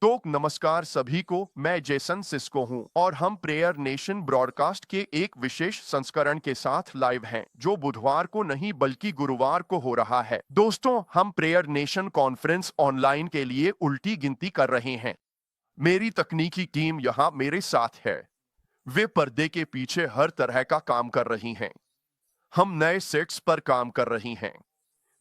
तो नमस्कार सभी को, मैं जेसन सिस्को हूं और हम प्रेयर नेशन ब्रॉडकास्ट के एक विशेष संस्करण के साथ लाइव हैं जो बुधवार को नहीं बल्कि गुरुवार को हो रहा है। दोस्तों, हम प्रेयर नेशन कॉन्फ्रेंस ऑनलाइन के लिए उल्टी गिनती कर रहे हैं। मेरी तकनीकी टीम यहाँ मेरे साथ है। वे पर्दे के पीछे हर तरह का काम कर रही हैं। हम नए सेट्स पर काम कर रही हैं।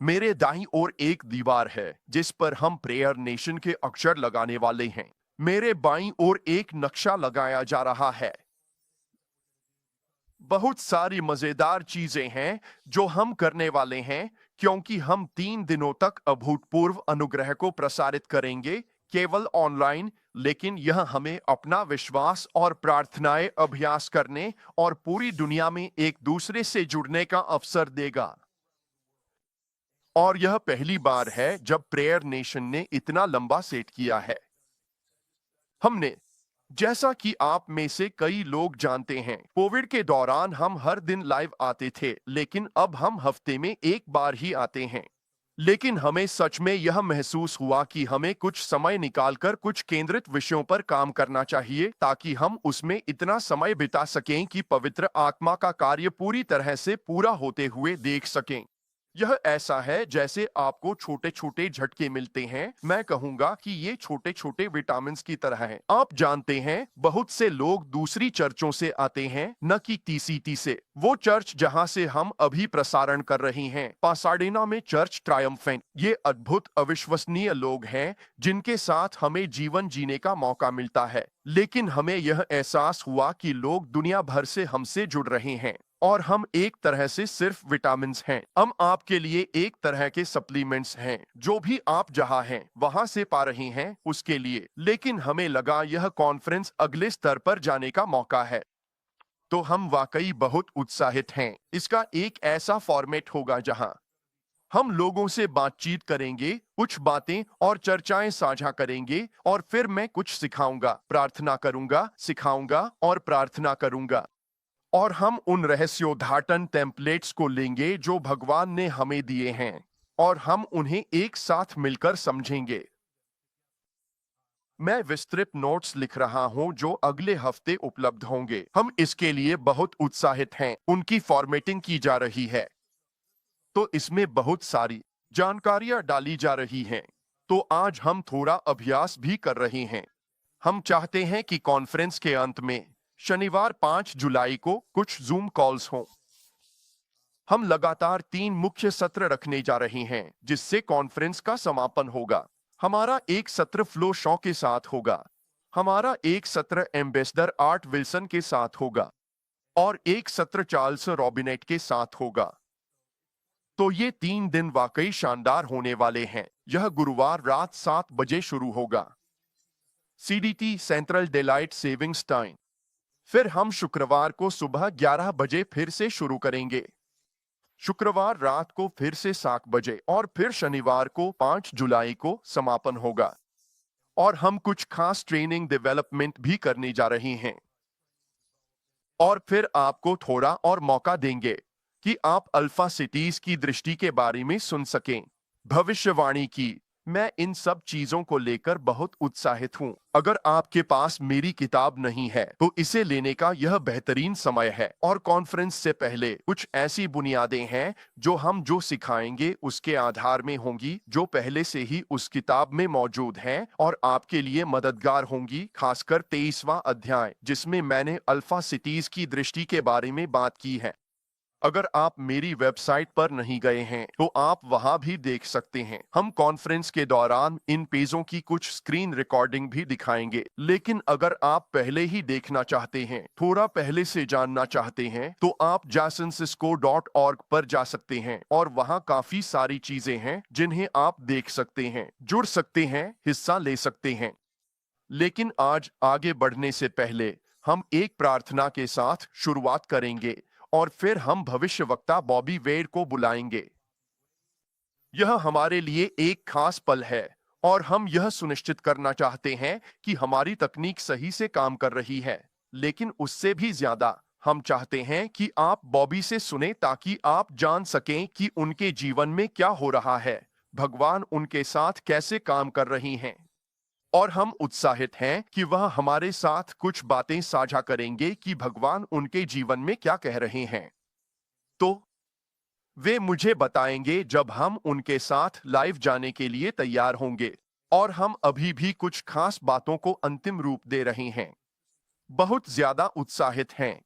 मेरे दाईं ओर एक दीवार है जिस पर हम प्रेयर नेशन के अक्षर लगाने वाले हैं। मेरे बाईं ओर एक नक्शा लगाया जा रहा है। बहुत सारी मजेदार चीजें हैं जो हम करने वाले हैं क्योंकि हम 3 दिनों तक अभूतपूर्व अनुग्रह को प्रसारित करेंगे, केवल ऑनलाइन, लेकिन यह हमें अपना विश्वास और प्रार्थनाएं अभ्यास करने और पूरी दुनिया में एक दूसरे से जुड़ने का अवसर देगा। और यह पहली बार है जब प्रेयर नेशन ने इतना लंबा सेट किया है। हमने, जैसा कि आप में से कई लोग जानते हैं, कोविड के दौरान हम हर दिन लाइव आते थे, लेकिन अब हम हफ्ते में एक बार ही आते हैं। लेकिन हमें सच में यह महसूस हुआ कि हमें कुछ समय निकालकर कुछ केंद्रित विषयों पर काम करना चाहिए ताकि हम उसमें इतना समय बिता सकें कि पवित्र आत्मा का कार्य पूरी तरह से पूरा होते हुए देख सकें। यह ऐसा है जैसे आपको छोटे छोटे झटके मिलते हैं। मैं कहूंगा कि ये छोटे छोटे विटामिन की तरह हैं। आप जानते हैं, बहुत से लोग दूसरी चर्चों से आते हैं, न कि टीसीटी से। वो चर्च जहां से हम अभी प्रसारण कर रहे हैं, पासाडेना में चर्च ट्रायम्फेंट। ये अद्भुत अविश्वसनीय लोग हैं जिनके साथ हमें जीवन जीने का मौका मिलता है। लेकिन हमें यह एहसास हुआ कि लोग दुनिया भर से हमसे जुड़ रहे हैं और हम एक तरह से सिर्फ विटामिन्स हैं। हम आपके लिए एक तरह के सप्लीमेंट्स हैं, जो भी आप जहां हैं वहां से पा रहे हैं उसके लिए। लेकिन हमें लगा यह कॉन्फ्रेंस अगले स्तर पर जाने का मौका है। तो हम वाकई बहुत उत्साहित हैं। इसका एक ऐसा फॉर्मेट होगा जहां हम लोगों से बातचीत करेंगे, कुछ बातें और चर्चाएं साझा करेंगे, और फिर मैं कुछ सिखाऊंगा, प्रार्थना करूंगा, सिखाऊंगा और प्रार्थना करूंगा। और हम उन रहस्योद्घाटन टेम्पलेट्स को लेंगे जो भगवान ने हमें दिए हैं और हम उन्हें एक साथ मिलकर समझेंगे। मैं विस्तृत नोट्स लिख रहा हूं जो अगले हफ्ते उपलब्ध होंगे। हम इसके लिए बहुत उत्साहित हैं। उनकी फॉर्मेटिंग की जा रही है, तो इसमें बहुत सारी जानकारियां डाली जा रही हैं। तो आज हम थोड़ा अभ्यास भी कर रहे हैं। हम चाहते हैं कि कॉन्फ्रेंस के अंत में शनिवार 5 जुलाई को कुछ जूम कॉल्स हों। हम लगातार 3 मुख्य सत्र रखने जा रहे हैं जिससे कॉन्फ्रेंस का समापन होगा। हमारा एक सत्र फ्लो शॉ के साथ होगा। हमारा एक सत्र एम्बेसडर आर्ट विल्सन के साथ होगा और एक सत्र चार्ल्स रॉबिनेट के साथ होगा। तो ये 3 दिन वाकई शानदार होने वाले हैं। यह गुरुवार रात 7 बजे शुरू होगा, CDT, central daylight savings time. फिर हम शुक्रवार को सुबह 11 बजे फिर से शुरू करेंगे, शुक्रवार रात को फिर से 7 बजे, और फिर शनिवार को 5 जुलाई को समापन होगा। और हम कुछ खास ट्रेनिंग डेवलपमेंट भी करने जा रहे हैं और फिर आपको थोड़ा और मौका देंगे कि आप अल्फा सिटीज की दृष्टि के बारे में सुन सकें, भविष्यवाणी की। मैं इन सब चीजों को लेकर बहुत उत्साहित हूं। अगर आपके पास मेरी किताब नहीं है तो इसे लेने का यह बेहतरीन समय है। और कॉन्फ्रेंस से पहले कुछ ऐसी बुनियादें हैं जो सिखाएंगे उसके आधार में होंगी, जो पहले से ही उस किताब में मौजूद हैं और आपके लिए मददगार होंगी, खासकर 23वां अध्याय जिसमें मैंने अल्फा सिटीज की दृष्टि के बारे में बात की है। अगर आप मेरी वेबसाइट पर नहीं गए हैं तो आप वहां भी देख सकते हैं। हम कॉन्फ्रेंस के दौरान इन पेजों की कुछ स्क्रीन रिकॉर्डिंग भी दिखाएंगे। लेकिन अगर आप पहले ही देखना चाहते हैं, थोड़ा पहले से जानना चाहते हैं, तो आप jasoncisco.org पर जा सकते हैं और वहां काफी सारी चीजें हैं जिन्हें आप देख सकते हैं, जुड़ सकते हैं, हिस्सा ले सकते हैं। लेकिन आज आगे बढ़ने से पहले हम एक प्रार्थना के साथ शुरुआत करेंगे और फिर हम भविष्यवक्ता बॉबी वेड को बुलाएंगे। यह हमारे लिए एक खास पल है और हम यह सुनिश्चित करना चाहते हैं कि हमारी तकनीक सही से काम कर रही है। लेकिन उससे भी ज्यादा हम चाहते हैं कि आप बॉबी से सुने ताकि आप जान सकें कि उनके जीवन में क्या हो रहा है, भगवान उनके साथ कैसे काम कर रही हैं। और हम उत्साहित हैं कि वह हमारे साथ कुछ बातें साझा करेंगे कि भगवान उनके जीवन में क्या कह रहे हैं। तो वे मुझे बताएंगे जब हम उनके साथ लाइव जाने के लिए तैयार होंगे। और हम अभी भी कुछ खास बातों को अंतिम रूप दे रहे हैं। बहुत ज्यादा उत्साहित हैं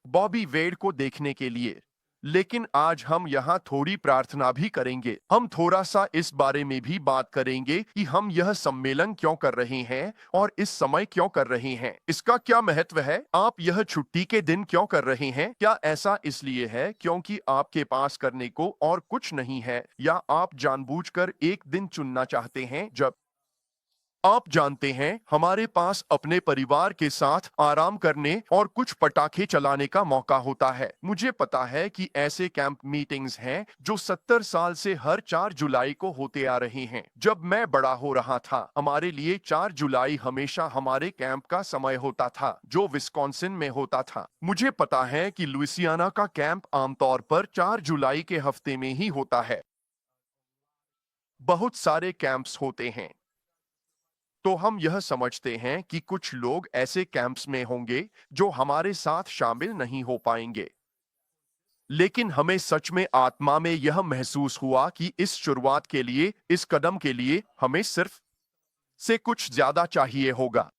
बॉबी वेड को देखने के लिए। लेकिन आज हम यहाँ थोड़ी प्रार्थना भी करेंगे। हम थोड़ा सा इस बारे में भी बात करेंगे कि हम यह सम्मेलन क्यों कर रहे हैं और इस समय क्यों कर रहे हैं। इसका क्या महत्व है? आप यह छुट्टी के दिन क्यों कर रहे हैं? क्या ऐसा इसलिए है क्योंकि आपके पास करने को और कुछ नहीं है, या आप जानबूझकर एक दिन चुनना चाहते हैं जब आप जानते हैं हमारे पास अपने परिवार के साथ आराम करने और कुछ पटाखे चलाने का मौका होता है? मुझे पता है कि ऐसे कैंप मीटिंग्स हैं जो 70 साल से हर 4 जुलाई को होते आ रहे हैं। जब मैं बड़ा हो रहा था, हमारे लिए 4 जुलाई हमेशा हमारे कैंप का समय होता था, जो विस्कॉन्सिन में होता था। मुझे पता है कि लुइसियाना का कैंप आमतौर पर 4 जुलाई के हफ्ते में ही होता है। बहुत सारे कैंप्स होते हैं। तो हम यह समझते हैं कि कुछ लोग ऐसे कैंप्स में होंगे जो हमारे साथ शामिल नहीं हो पाएंगे। लेकिन हमें सच में आत्मा में यह महसूस हुआ कि इस शुरुआत के लिए, इस कदम के लिए हमें सिर्फ से कुछ ज्यादा चाहिए होगा।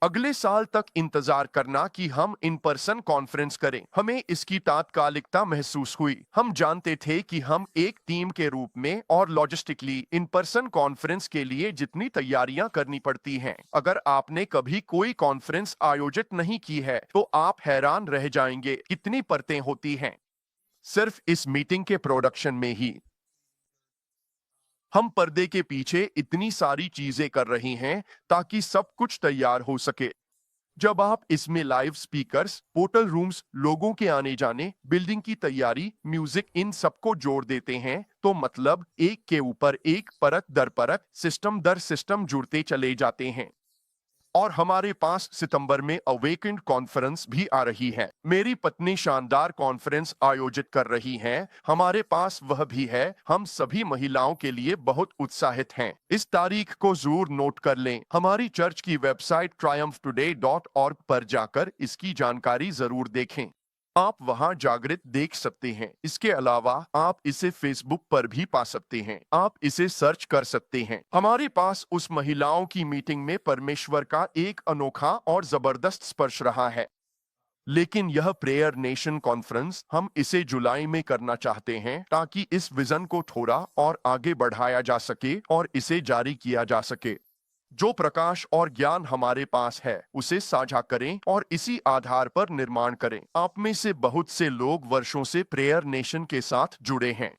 अगले साल तक इंतजार करना कि हम इन पर्सन कॉन्फ्रेंस करें। हमें इसकी तात्कालिकता महसूस हुई। हम जानते थे कि हम एक टीम के रूप में और लॉजिस्टिकली इन पर्सन कॉन्फ्रेंस के लिए जितनी तैयारियां करनी पड़ती हैं। अगर आपने कभी कोई कॉन्फ्रेंस आयोजित नहीं की है तो आप हैरान रह जाएंगे कितनी परतें होती हैं सिर्फ इस मीटिंग के प्रोडक्शन में ही। हम पर्दे के पीछे इतनी सारी चीजें कर रही हैं ताकि सब कुछ तैयार हो सके। जब आप इसमें लाइव स्पीकर्स, होटल रूम्स, लोगों के आने जाने, बिल्डिंग की तैयारी, म्यूजिक, इन सबको जोड़ देते हैं तो मतलब एक के ऊपर एक, परत दर परत, सिस्टम दर सिस्टम जुड़ते चले जाते हैं। और हमारे पास सितंबर में अवेकेंड कॉन्फ्रेंस भी आ रही है। मेरी पत्नी शानदार कॉन्फ्रेंस आयोजित कर रही हैं। हमारे पास वह भी है। हम सभी महिलाओं के लिए बहुत उत्साहित हैं। इस तारीख को जरूर नोट कर लें। हमारी चर्च की वेबसाइट triumphtoday.org पर जाकर इसकी जानकारी जरूर देखें। आप वहां जागृत देख सकते हैं। इसके अलावा आप इसे फेसबुक पर भी पा सकते हैं। आप इसे सर्च कर सकते हैं। हमारे पास उस महिलाओं की मीटिंग में परमेश्वर का एक अनोखा और जबरदस्त स्पर्श रहा है। लेकिन यह प्रेयर नेशन कॉन्फ्रेंस, हम इसे जुलाई में करना चाहते हैं ताकि इस विजन को थोड़ा और आगे बढ़ाया जा सके और इसे जारी किया जा सके। जो प्रकाश और ज्ञान हमारे पास है उसे साझा करें और इसी आधार पर निर्माण करें। आप में से बहुत से लोग वर्षों से प्रेयर नेशन के साथ जुड़े हैं।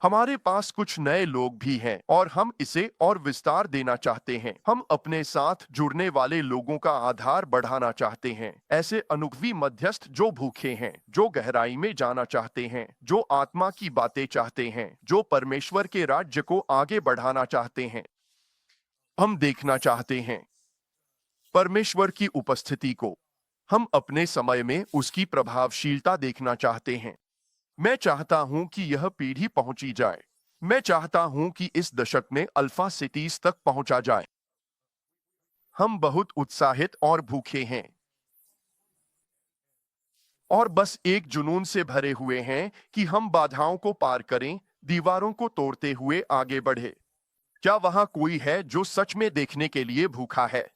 हमारे पास कुछ नए लोग भी हैं और हम इसे और विस्तार देना चाहते हैं। हम अपने साथ जुड़ने वाले लोगों का आधार बढ़ाना चाहते हैं। ऐसे अनुभवी मध्यस्थ जो भूखे हैं, जो गहराई में जाना चाहते हैं, जो आत्मा की बातें चाहते हैं, जो परमेश्वर के राज्य को आगे बढ़ाना चाहते हैं। हम देखना चाहते हैं परमेश्वर की उपस्थिति को। हम अपने समय में उसकी प्रभावशीलता देखना चाहते हैं। मैं चाहता हूं कि यह पीढ़ी पहुंची जाए। मैं चाहता हूं कि इस दशक में अल्फा सिटीज तक पहुंचा जाए। हम बहुत उत्साहित और भूखे हैं और बस एक जुनून से भरे हुए हैं कि हम बाधाओं को पार करें, दीवारों को तोड़ते हुए आगे बढ़े। क्या वहां कोई है जो सच में देखने के लिए भूखा है?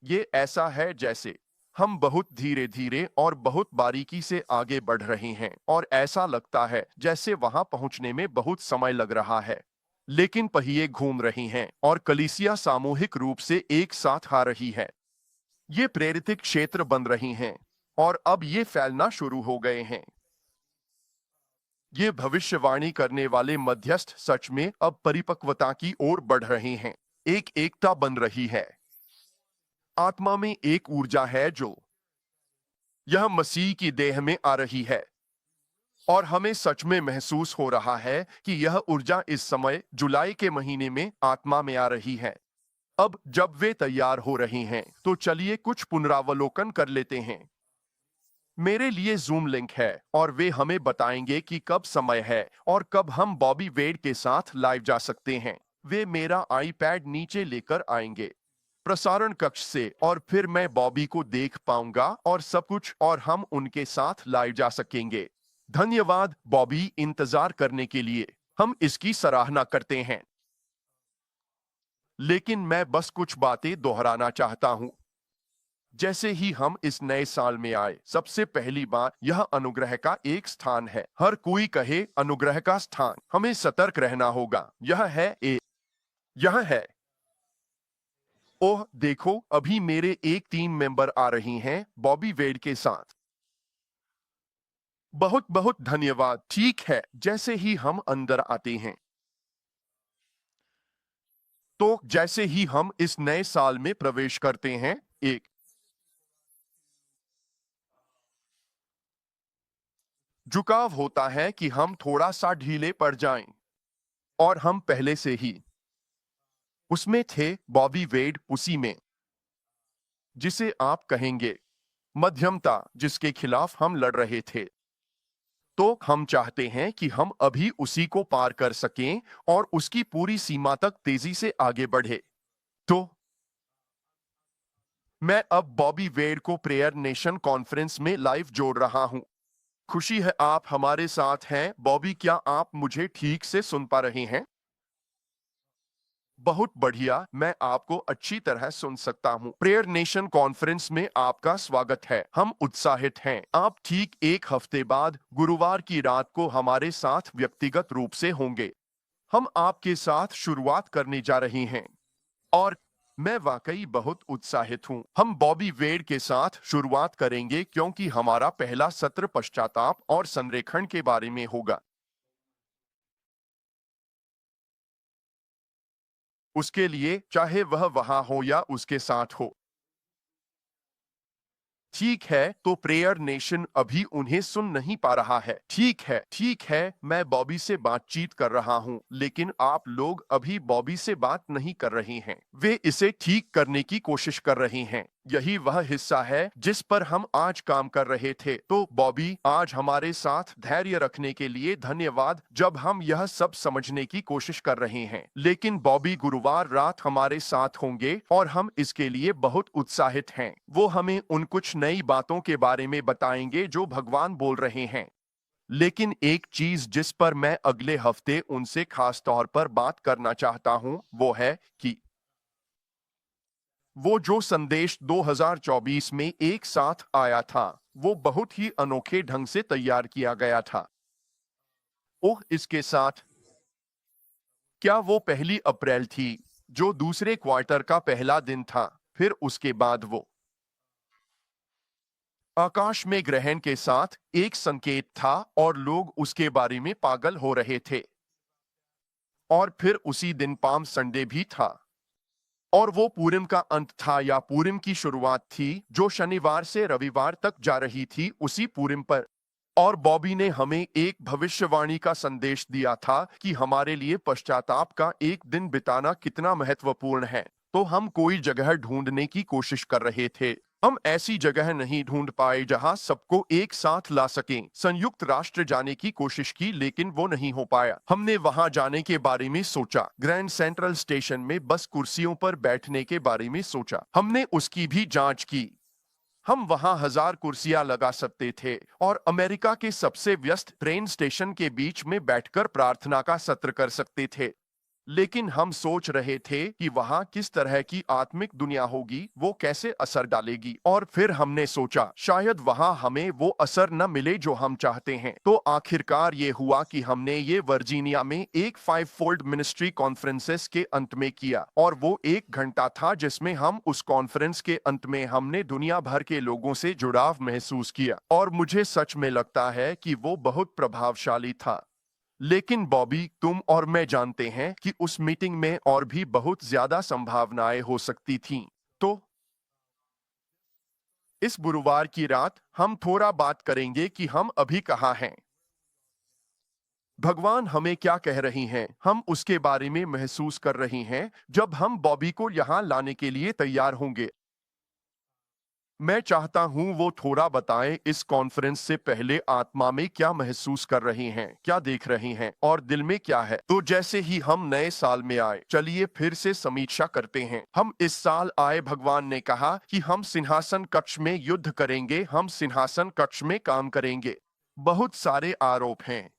ये ऐसा है जैसे हम बहुत धीरे धीरे और बहुत बारीकी से आगे बढ़ रहे हैं और ऐसा लगता है जैसे वहां पहुंचने में बहुत समय लग रहा है। लेकिन पहिए घूम रही हैं और कलीसिया सामूहिक रूप से एक साथ आ रही है। ये प्रेरित क्षेत्र बन रही हैं और अब ये फैलना शुरू हो गए हैं। ये भविष्यवाणी करने वाले मध्यस्थ सच में अब परिपक्वता की ओर बढ़ रहे हैं। एक एकता बन रही है। आत्मा में एक ऊर्जा है जो यह मसीह की देह में आ रही है। और हमें सच में महसूस हो रहा है कि यह ऊर्जा इस समय जुलाई के महीने में आत्मा में आ रही है। अब जब वे तैयार हो रहे हैं तो चलिए कुछ पुनरावलोकन कर लेते हैं। मेरे लिए जूम लिंक है और वे हमें बताएंगे कि कब समय है और कब हम बॉबी वेड के साथ लाइव जा सकते हैं। वे मेरा आईपैड नीचे लेकर आएंगे प्रसारण कक्ष से और फिर मैं बॉबी को देख पाऊंगा और सब कुछ और हम उनके साथ लाइव जा सकेंगे। धन्यवाद बॉबी इंतजार करने के लिए। हम इसकी सराहना करते हैं। लेकिन मैं बस कुछ बातें दोहराना चाहता हूं। जैसे ही हम इस नए साल में आए, सबसे पहली बात यह अनुग्रह का एक स्थान है। हर कोई कहे अनुग्रह का स्थान। हमें सतर्क रहना होगा। यह है। ओह देखो, अभी मेरे एक टीम मेंबर आ रही हैं बॉबी वेड के साथ। बहुत बहुत धन्यवाद। ठीक है, जैसे ही हम अंदर आते हैं तो जैसे ही हम इस नए साल में प्रवेश करते हैं, एक झुकाव होता है कि हम थोड़ा सा ढीले पड़ जाएं और हम पहले से ही उसमें थे। बॉबी वेड उसी में, जिसे आप कहेंगे मध्यमता, जिसके खिलाफ हम लड़ रहे थे। तो हम चाहते हैं कि हम अभी उसी को पार कर सकें और उसकी पूरी सीमा तक तेजी से आगे बढ़े। तो मैं अब बॉबी वेड को प्रेयर नेशन कॉन्फ्रेंस में लाइव जोड़ रहा हूं। खुशी है आप हमारे साथ हैं। बॉबी, क्या आप मुझे ठीक से सुन पा रहे हैं? बहुत बढ़िया, मैं आपको अच्छी तरह सुन सकता हूं। प्रेयर नेशन कॉन्फ्रेंस में आपका स्वागत है। हम उत्साहित हैं। आप ठीक एक हफ्ते बाद गुरुवार की रात को हमारे साथ व्यक्तिगत रूप से होंगे। हम आपके साथ शुरुआत करने जा रहे हैं और मैं वाकई बहुत उत्साहित हूं। हम बॉबी वेड के साथ शुरुआत करेंगे क्योंकि हमारा पहला सत्र पश्चाताप और संरेखण के बारे में होगा। उसके लिए, चाहे वह वहां हो या उसके साथ हो। ठीक है, तो प्रेयर नेशन अभी उन्हें सुन नहीं पा रहा है। ठीक है, मैं बॉबी से बातचीत कर रहा हूं, लेकिन आप लोग अभी बॉबी से बात नहीं कर रहे हैं। वे इसे ठीक करने की कोशिश कर रहे हैं। यही वह हिस्सा है जिस पर हम आज काम कर रहे थे। तो बॉबी, आज हमारे साथ धैर्य रखने के लिए धन्यवाद जब हम यह सब समझने की कोशिश कर रहे हैं। लेकिन बॉबी गुरुवार रात हमारे साथ होंगे और हम इसके लिए बहुत उत्साहित हैं। वो हमें उन कुछ नई बातों के बारे में बताएंगे जो भगवान बोल रहे हैं। लेकिन एक चीज जिस पर मैं अगले हफ्ते उनसे खास तौर पर बात करना चाहता हूं, वो है कि वो जो संदेश 2024 में एक साथ आया था, वो बहुत ही अनोखे ढंग से तैयार किया गया था। ओह, इसके साथ क्या वो पहली अप्रैल थी, जो दूसरे क्वार्टर का पहला दिन था। फिर उसके बाद वो आकाश में ग्रहण के साथ एक संकेत था और लोग उसके बारे में पागल हो रहे थे। और फिर उसी दिन पाम संडे भी था और वो पूरिम का अंत था या पूरिम की शुरुआत थी, जो शनिवार से रविवार तक जा रही थी उसी पूरिम पर। और बॉबी ने हमें एक भविष्यवाणी का संदेश दिया था कि हमारे लिए पश्चाताप का एक दिन बिताना कितना महत्वपूर्ण है। तो हम कोई जगह ढूंढने की कोशिश कर रहे थे। हम ऐसी जगह नहीं ढूंढ पाए जहां सबको एक साथ ला सकें। संयुक्त राष्ट्र जाने की कोशिश की, लेकिन वो नहीं हो पाया। हमने वहां जाने के बारे में सोचा, ग्रैंड सेंट्रल स्टेशन में बस कुर्सियों पर बैठने के बारे में सोचा। हमने उसकी भी जांच की। हम वहां 1000 कुर्सियां लगा सकते थे और अमेरिका के सबसे व्यस्त ट्रेन स्टेशन के बीच में बैठकर प्रार्थना का सत्र कर सकते थे। लेकिन हम सोच रहे थे कि वहां किस तरह की आत्मिक दुनिया होगी, वो कैसे असर डालेगी। और फिर हमने सोचा शायद वहां हमें वो असर न मिले जो हम चाहते हैं। तो आखिरकार ये हुआ कि हमने ये वर्जीनिया में एक 5 फोल्ड मिनिस्ट्री कॉन्फ्रेंसेस के अंत में किया और वो 1 घंटा था जिसमें हम उस कॉन्फ्रेंस के अंत में हमने दुनिया भर के लोगों से जुड़ाव महसूस किया और मुझे सच में लगता है कि वो बहुत प्रभावशाली था। लेकिन बॉबी, तुम और मैं जानते हैं कि उस मीटिंग में और भी बहुत ज्यादा संभावनाएं हो सकती थीं। तो इस गुरुवार की रात हम थोड़ा बात करेंगे कि हम अभी कहाँ हैं। भगवान हमें क्या कह रही हैं, हम उसके बारे में महसूस कर रही हैं जब हम बॉबी को यहाँ लाने के लिए तैयार होंगे। मैं चाहता हूं वो थोड़ा बताएं इस कॉन्फ्रेंस से पहले आत्मा में क्या महसूस कर रही हैं, क्या देख रही हैं और दिल में क्या है। तो जैसे ही हम नए साल में आए, चलिए फिर से समीक्षा करते हैं। हम इस साल आए, भगवान ने कहा कि हम सिंहासन कक्ष में युद्ध करेंगे, हम सिंहासन कक्ष में काम करेंगे। बहुत सारे आरोप हैं।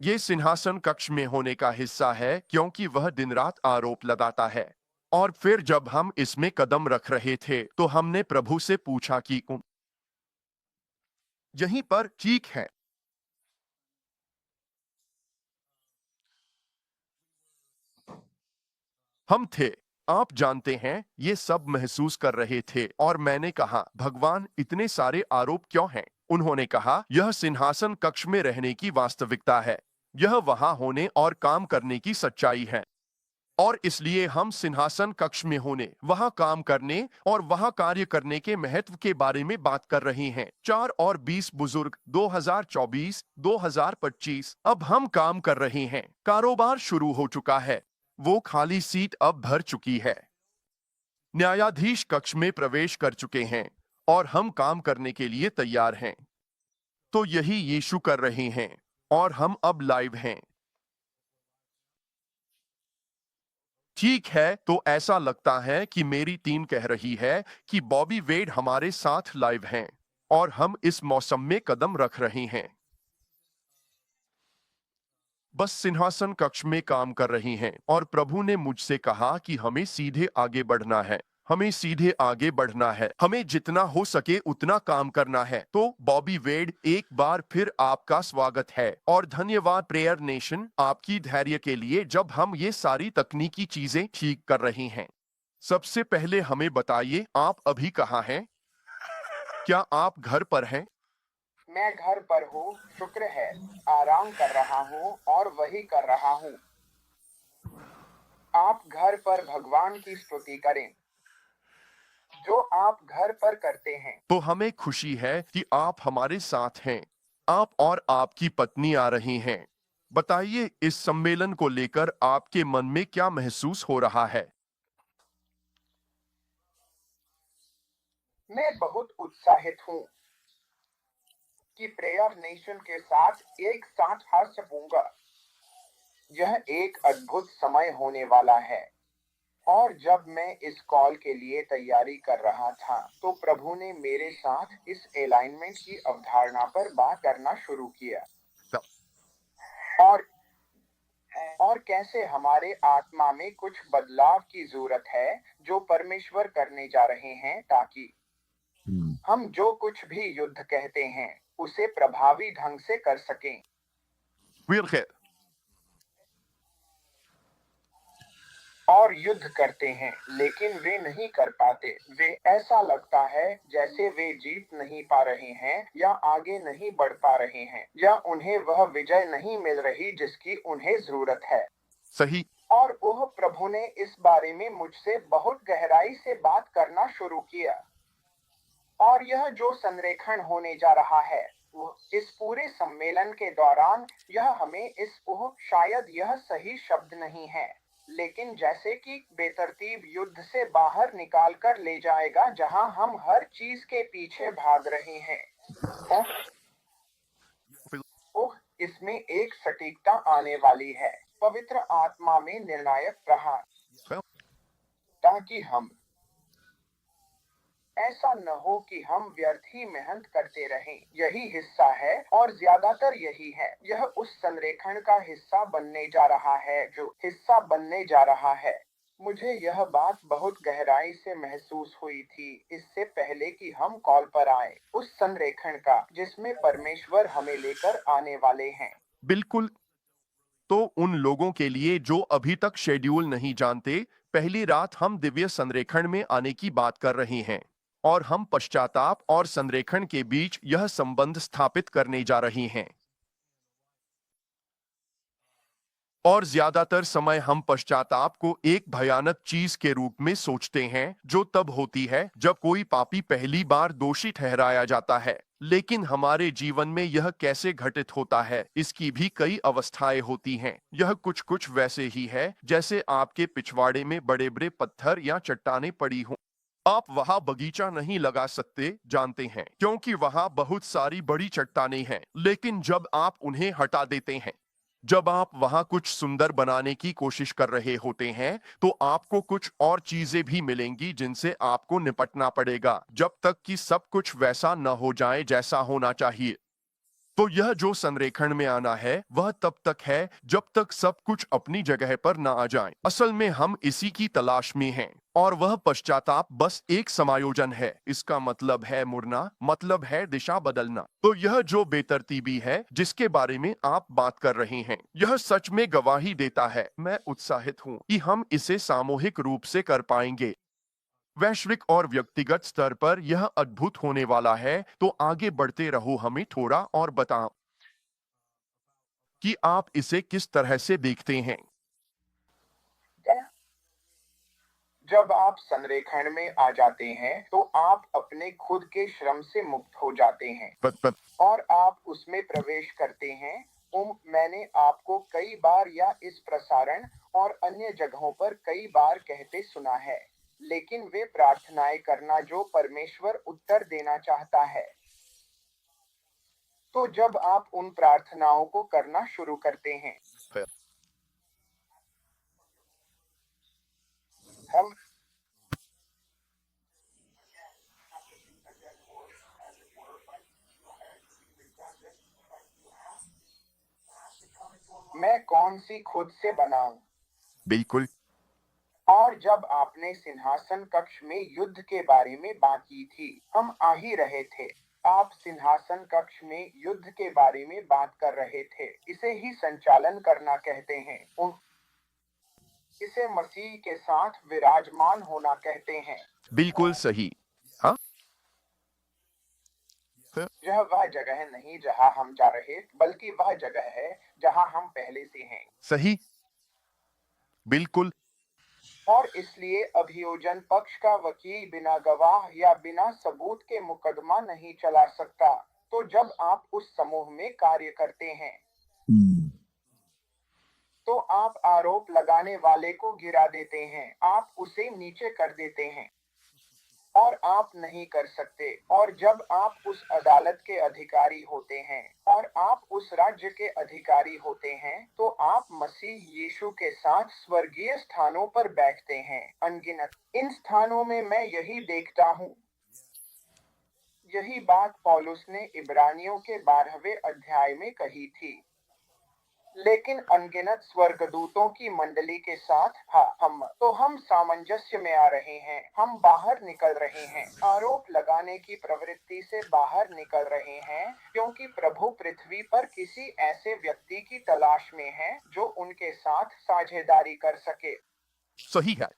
ये सिंहासन कक्ष में होने का हिस्सा है क्योंकि वह दिन रात आरोप लगाता है। और फिर जब हम इसमें कदम रख रहे थे तो हमने प्रभु से पूछा कि यहीं पर ठीक है। हम थे, आप जानते हैं, ये सब महसूस कर रहे थे और मैंने कहा, भगवान इतने सारे आरोप क्यों हैं? उन्होंने कहा, यह सिंहासन कक्ष में रहने की वास्तविकता है। यह वहां होने और काम करने की सच्चाई है। और इसलिए हम सिंहासन कक्ष में होने, वहां काम करने और वहां कार्य करने के महत्व के बारे में बात कर रहे हैं। 4 और 20 बुजुर्ग 2024, 2025। अब हम काम कर रहे हैं। कारोबार शुरू हो चुका है। वो खाली सीट अब भर चुकी है। न्यायाधीश कक्ष में प्रवेश कर चुके हैं और हम काम करने के लिए तैयार हैं। तो यही यीशु कर रहे हैं और हम अब लाइव हैं। ठीक है, तो ऐसा लगता है कि मेरी टीम कह रही है कि बॉबी वेड हमारे साथ लाइव हैं और हम इस मौसम में कदम रख रहे हैं। बस सिंहासन कक्ष में काम कर रही हैं और प्रभु ने मुझसे कहा कि हमें सीधे आगे बढ़ना है। हमें सीधे आगे बढ़ना है। हमें जितना हो सके उतना काम करना है। तो बॉबी वेड, एक बार फिर आपका स्वागत है और धन्यवाद प्रेयर नेशन आपकी धैर्य के लिए जब हम ये सारी तकनीकी चीजें ठीक कर रही हैं। सबसे पहले हमें बताइए, आप अभी कहाँ हैं? क्या आप घर पर हैं? मैं घर पर हूँ, शुक्र है। आराम कर रहा हूँ और वही कर रहा हूँ। आप घर पर भगवान की स्तुति करें, जो आप घर पर करते हैं। तो हमें खुशी है कि आप हमारे साथ हैं। आप और आपकी पत्नी आ रही हैं। बताइए, इस सम्मेलन को लेकर आपके मन में क्या महसूस हो रहा है? मैं बहुत उत्साहित हूँ कि प्रेयर नेशन के साथ एक साथ हाथ सकूंगा। यह एक अद्भुत समय होने वाला है। और जब मैं इस कॉल के लिए तैयारी कर रहा था, तो प्रभु ने मेरे साथ इस अलाइनमेंट की अवधारणा पर बात करना शुरू किया। और कैसे हमारे आत्मा में कुछ बदलाव की जरूरत है जो परमेश्वर करने जा रहे हैं, ताकि हम जो कुछ भी युद्ध कहते हैं उसे प्रभावी ढंग से कर सकें। Wilke, और युद्ध करते हैं लेकिन वे नहीं कर पाते। वे ऐसा लगता है जैसे वे जीत नहीं पा रहे हैं या आगे नहीं बढ़ पा रहे हैं या उन्हें वह विजय नहीं मिल रही जिसकी उन्हें जरूरत है। सही। और वह प्रभु ने इस बारे में मुझसे बहुत गहराई से बात करना शुरू किया। और यह जो संरेखण होने जा रहा है, वो इस पूरे सम्मेलन के दौरान, यह हमें इस ओह शायद यह सही शब्द नहीं है, लेकिन जैसे कि बेतरतीब युद्ध से बाहर निकाल कर ले जाएगा जहां हम हर चीज के पीछे भाग रहे हैं। ओह ओह, इसमें एक सटीकता आने वाली है, पवित्र आत्मा में निर्णायक प्रहार, ताकि हम ऐसा न हो कि हम व्यर्थ ही मेहनत करते रहें। यही हिस्सा है और ज्यादातर यही है। यह उस संरेखण का हिस्सा बनने जा रहा है जो हिस्सा बनने जा रहा है। मुझे यह बात बहुत गहराई से महसूस हुई थी इससे पहले कि हम कॉल पर आए, उस संरेखण का जिसमें परमेश्वर हमें लेकर आने वाले हैं। बिल्कुल। तो उन लोगों के लिए जो अभी तक शेड्यूल नहीं जानते, पहली रात हम दिव्य संरेखण में आने की बात कर रहे हैं और हम पश्चाताप और संरेखण के बीच यह संबंध स्थापित करने जा रहे हैं। और ज्यादातर समय हम पश्चाताप को एक भयानक चीज के रूप में सोचते हैं जो तब होती है जब कोई पापी पहली बार दोषी ठहराया जाता है। लेकिन हमारे जीवन में यह कैसे घटित होता है, इसकी भी कई अवस्थाएं होती हैं। यह कुछ कुछ वैसे ही है जैसे आपके पिछवाड़े में बड़े बड़े पत्थर या चट्टानें पड़ी हों। आप वहां बगीचा नहीं लगा सकते, जानते हैं, क्योंकि वहां बहुत सारी बड़ी चट्टानें हैं। लेकिन जब आप उन्हें हटा देते हैं, जब आप वहां कुछ सुंदर बनाने की कोशिश कर रहे होते हैं, तो आपको कुछ और चीजें भी मिलेंगी जिनसे आपको निपटना पड़ेगा, जब तक कि सब कुछ वैसा न हो जाए जैसा होना चाहिए। तो यह जो संरेखण में आना है, वह तब तक है जब तक सब कुछ अपनी जगह पर न आ जाए। असल में हम इसी की तलाश में हैं, और वह पश्चाताप बस एक समायोजन है। इसका मतलब है मुड़ना, मतलब है दिशा बदलना। तो यह जो बेतरतीबी है जिसके बारे में आप बात कर रहे हैं, यह सच में गवाही देता है। मैं उत्साहित हूं कि हम इसे सामूहिक रूप से कर पाएंगे। वैश्विक और व्यक्तिगत स्तर पर यह अद्भुत होने वाला है। तो आगे बढ़ते रहो, हमें थोड़ा और बताओ कि आप इसे किस तरह से देखते हैं। जब आप संरेखण में आ जाते हैं तो आप अपने खुद के श्रम से मुक्त हो जाते हैं बत, और आप उसमें प्रवेश करते हैं। मैंने आपको कई बार या इस प्रसारण और अन्य जगहों पर कई बार कहते सुना है, लेकिन वे प्रार्थनाएं करना जो परमेश्वर उत्तर देना चाहता है। तो जब आप उन प्रार्थनाओं को करना शुरू करते हैं, हम मैं कौन सी खुद से बनाऊं। बिल्कुल और जब आपने सिंहासन कक्ष में युद्ध के बारे में बात की थी, हम आ ही रहे थे। आप सिंहासन कक्ष में युद्ध के बारे में बात कर रहे थे। इसे ही संचालन करना कहते हैं। इसे मसीह के साथ विराजमान होना कहते हैं। बिल्कुल सही। हाँ, यह वह जगह नहीं जहां हम जा रहे, बल्कि वह जगह है जहां हम पहले से हैं। सही, बिल्कुल और इसलिए अभियोजन पक्ष का वकील बिना गवाह या बिना सबूत के मुकदमा नहीं चला सकता। तो जब आप उस समूह में कार्य करते हैं, तो आप आरोप लगाने वाले को गिरा देते हैं, आप उसे नीचे कर देते हैं और आप नहीं कर सकते। और जब आप उस अदालत के अधिकारी होते हैं और आप उस राज्य के अधिकारी होते हैं, तो आप मसीह यीशु के साथ स्वर्गीय स्थानों पर बैठते हैं, अनगिनत। इन स्थानों में मैं यही देखता हूँ। यही बात पौलुस ने इब्रानियों के 12वें अध्याय में कही थी। लेकिन अनगिनत स्वर्गदूतों की मंडली के साथ हम सामंजस्य में आ रहे हैं। हम बाहर निकल रहे हैं, आरोप लगाने की प्रवृत्ति से बाहर निकल रहे हैं, क्योंकि प्रभु पृथ्वी पर किसी ऐसे व्यक्ति की तलाश में है जो उनके साथ साझेदारी कर सके। सही है।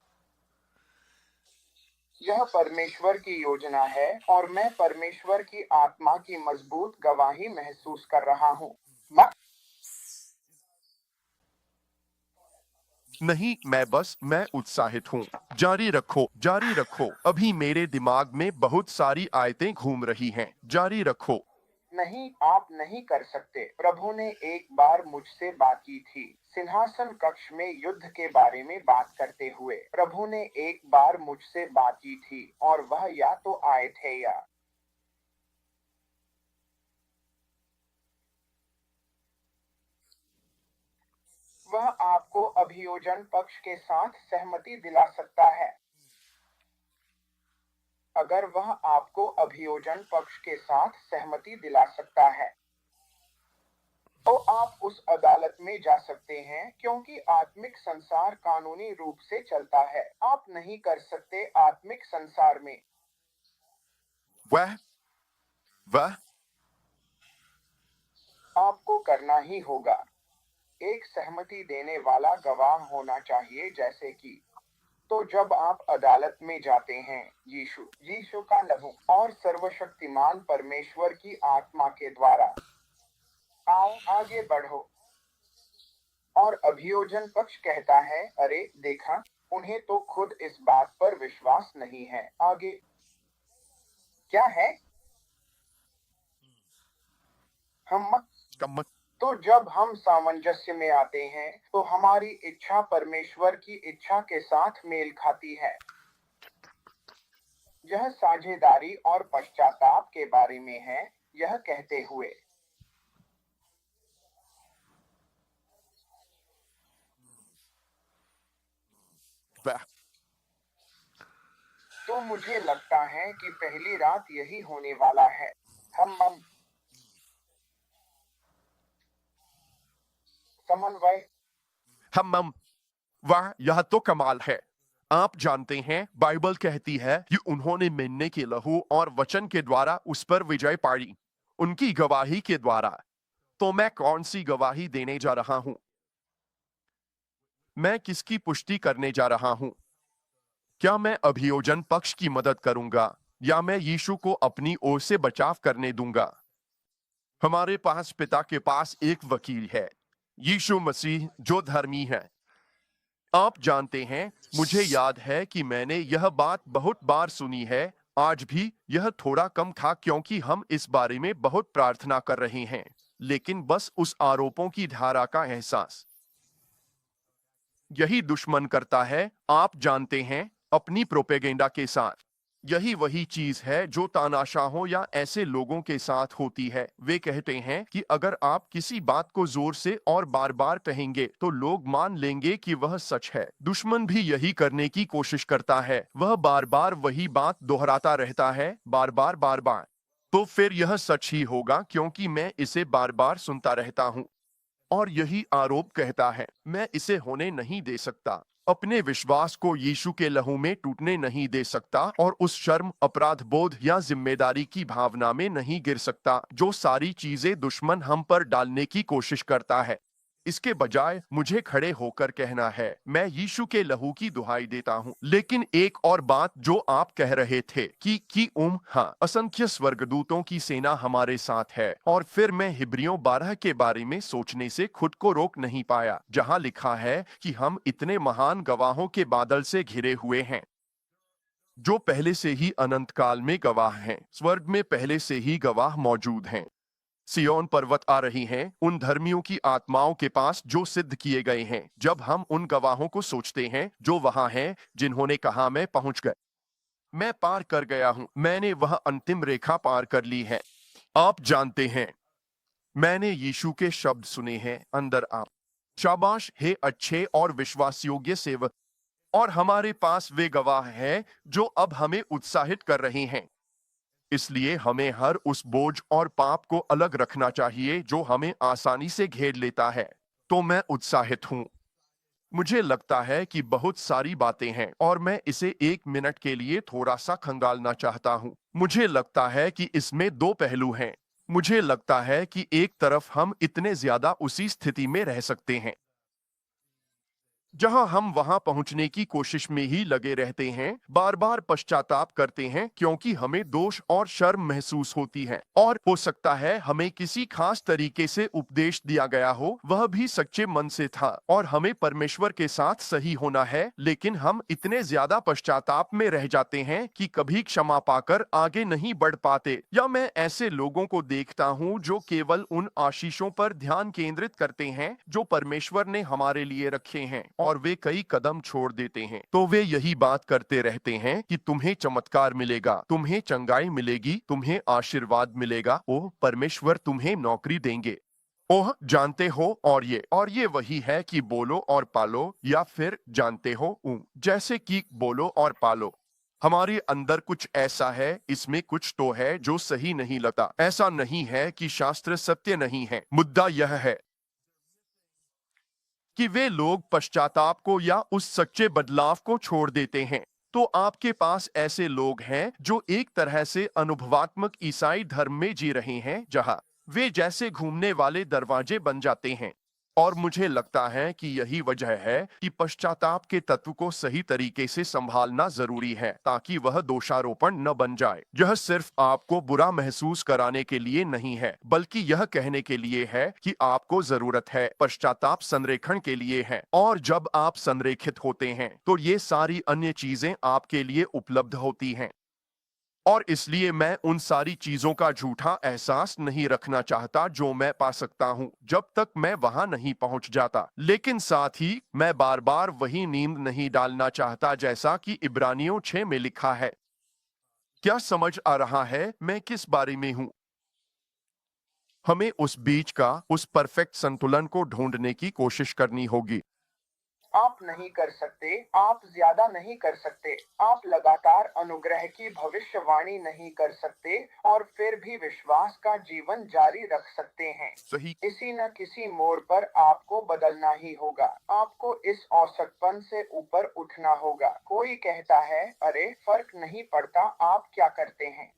यह परमेश्वर की योजना है और मैं परमेश्वर की आत्मा की मजबूत गवाही महसूस कर रहा हूँ। नहीं, मैं उत्साहित हूँ। जारी रखो, जारी रखो। अभी मेरे दिमाग में बहुत सारी आयतें घूम रही हैं। जारी रखो। नहीं, आप नहीं कर सकते। प्रभु ने एक बार मुझसे बात की थी, सिंहासन कक्ष में युद्ध के बारे में बात करते हुए। प्रभु ने एक बार मुझसे बात की थी, और वह या तो आए थे या वह आपको अभियोजन पक्ष के साथ सहमति दिला सकता है। अगर वह आपको अभियोजन पक्ष के साथ सहमति दिला सकता है, तो आप उस अदालत में जा सकते हैं, क्योंकि आत्मिक संसार कानूनी रूप से चलता है। आप नहीं कर सकते आत्मिक संसार में। वह वह आपको करना ही होगा। एक सहमति देने वाला गवाह होना चाहिए, जैसे कि। तो जब आप अदालत में जाते हैं, यीशु का लहू और सर्वशक्तिमान परमेश्वर की आत्मा के द्वारा, आओ आगे बढ़ो। और अभियोजन पक्ष कहता है, अरे देखा, उन्हें तो खुद इस बात पर विश्वास नहीं है। आगे क्या है? हम कम तो जब हम सामंजस्य में आते हैं, तो हमारी इच्छा परमेश्वर की इच्छा के साथ मेल खाती है। यह साझेदारी और पश्चाताप के बारे में है, यह कहते हुए वह तो मुझे लगता है कि पहली रात यही होने वाला है। हम समन्वय हम वाह, यह तो कमाल है। आप जानते हैं, बाइबल कहती है कि उन्होंने मेमने के लहू और वचन के द्वारा उस पर विजय पाई, उनकी गवाही के द्वारा। तो मैं कौन सी गवाही देने जा रहा हूं? मैं किसकी पुष्टि करने जा रहा हूं? क्या मैं अभियोजन पक्ष की मदद करूंगा या मैं यीशु को अपनी ओर से बचाव करने दूंगा? हमारे पास पिता के पास एक वकील है, यीशु मसीह, जो धर्मी है। आप जानते हैं, मुझे याद है कि मैंने यह बात बहुत बार सुनी है। आज भी यह थोड़ा कम था क्योंकि हम इस बारे में बहुत प्रार्थना कर रहे हैं, लेकिन बस उस आरोपों की धारा का एहसास यही दुश्मन करता है। आप जानते हैं, अपनी प्रोपेगेंडा के साथ। यही वही चीज है जो तानाशाहों या ऐसे लोगों के साथ होती है। वे कहते हैं कि अगर आप किसी बात को जोर से और बार बार कहेंगे तो लोग मान लेंगे कि वह सच है। दुश्मन भी यही करने की कोशिश करता है, वह बार बार वही बात दोहराता रहता है, बार बार बार बार। तो फिर यह सच ही होगा क्योंकि मैं इसे बार बार सुनता रहता हूं। और यही आरोप कहता है, मैं इसे होने नहीं दे सकता, अपने विश्वास को यीशु के लहू में टूटने नहीं दे सकता और उस शर्म, अपराध बोध या जिम्मेदारी की भावना में नहीं गिर सकता जो सारी चीजें दुश्मन हम पर डालने की कोशिश करता है। इसके बजाय मुझे खड़े होकर कहना है, मैं यीशु के लहू की दुहाई देता हूं। लेकिन एक और बात जो आप कह रहे थे कि हाँ, असंख्य स्वर्गदूतों की सेना हमारे साथ है। और फिर मैं हिब्रियों 12 के बारे में सोचने से खुद को रोक नहीं पाया, जहां लिखा है कि हम इतने महान गवाहों के बादल से घिरे हुए हैं जो पहले से ही अनंत काल में गवाह हैं। स्वर्ग में पहले से ही गवाह मौजूद हैं। सियोन पर्वत आ रही हैं उन धर्मियों की आत्माओं के पास जो सिद्ध किए गए हैं। जब हम उन गवाहों को सोचते हैं जो वहां हैं, जिन्होंने कहा मैं पहुंच गए, मैं पार कर गया हूं, मैंने वह अंतिम रेखा पार कर ली है। आप जानते हैं, मैंने यीशु के शब्द सुने हैं, अंदर आप। शाबाश हे अच्छे और विश्वास योग्य सेवक। और हमारे पास वे गवाह हैं जो अब हमें उत्साहित कर रहे हैं। इसलिए हमें हर उस बोझ और पाप को अलग रखना चाहिए जो हमें आसानी से घेर लेता है। तो मैं उत्साहित हूं। मुझे लगता है कि बहुत सारी बातें हैं और मैं इसे 1 मिनट के लिए थोड़ा सा खंगालना चाहता हूं। मुझे लगता है कि इसमें दो पहलू हैं। मुझे लगता है कि एक तरफ हम इतने ज्यादा उसी स्थिति में रह सकते हैं जहां हम वहां पहुंचने की कोशिश में ही लगे रहते हैं, बार बार पश्चाताप करते हैं क्योंकि हमें दोष और शर्म महसूस होती है। और हो सकता है हमें किसी खास तरीके से उपदेश दिया गया हो, वह भी सच्चे मन से था और हमें परमेश्वर के साथ सही होना है, लेकिन हम इतने ज्यादा पश्चाताप में रह जाते हैं कि कभी क्षमा पाकर आगे नहीं बढ़ पाते। या मैं ऐसे लोगों को देखता हूं जो केवल उन आशीषों पर ध्यान केंद्रित करते हैं जो परमेश्वर ने हमारे लिए रखे हैं और वे कई कदम छोड़ देते हैं। तो वे यही बात करते रहते हैं कि तुम्हें चमत्कार मिलेगा, तुम्हें चंगाई मिलेगी, तुम्हें आशीर्वाद मिलेगा, ओह परमेश्वर तुम्हें नौकरी देंगे, ओह जानते हो, और ये वही है कि बोलो और पालो, या फिर जानते हो जैसे कि बोलो और पालो। हमारे अंदर कुछ ऐसा है, इसमें कुछ तो है जो सही नहीं लगता। ऐसा नहीं है कि शास्त्र सत्य नहीं है, मुद्दा यह है कि वे लोग पश्चाताप को या उस सच्चे बदलाव को छोड़ देते हैं। तो आपके पास ऐसे लोग हैं जो एक तरह से अनुभवात्मक ईसाई धर्म में जी रहे हैं, जहां वे जैसे घूमने वाले दरवाजे बन जाते हैं। और मुझे लगता है कि यही वजह है कि पश्चाताप के तत्व को सही तरीके से संभालना जरूरी है ताकि वह दोषारोपण न बन जाए। यह सिर्फ आपको बुरा महसूस कराने के लिए नहीं है, बल्कि यह कहने के लिए है कि आपको जरूरत है। पश्चाताप संरेखण के लिए है, और जब आप संरेखित होते हैं तो ये सारी अन्य चीजें आपके लिए उपलब्ध होती हैं। और इसलिए मैं उन सारी चीजों का झूठा एहसास नहीं रखना चाहता जो मैं पा सकता हूं जब तक मैं वहां नहीं पहुंच जाता। लेकिन साथ ही मैं बार बार वही नींद नहीं डालना चाहता जैसा कि इब्रानियों 6 में लिखा है। क्या समझ आ रहा है मैं किस बारे में हूं? हमें उस बीच का, उस परफेक्ट संतुलन को ढूंढने की कोशिश करनी होगी। आप नहीं कर सकते, आप ज्यादा नहीं कर सकते, आप लगातार अनुग्रह की भविष्यवाणी नहीं कर सकते और फिर भी विश्वास का जीवन जारी रख सकते हैं। सही। किसी न किसी मोड़ पर आपको बदलना ही होगा। आपको इस औसतपन से ऊपर उठना होगा। कोई कहता है, अरे फर्क नहीं पड़ता आप क्या करते हैं।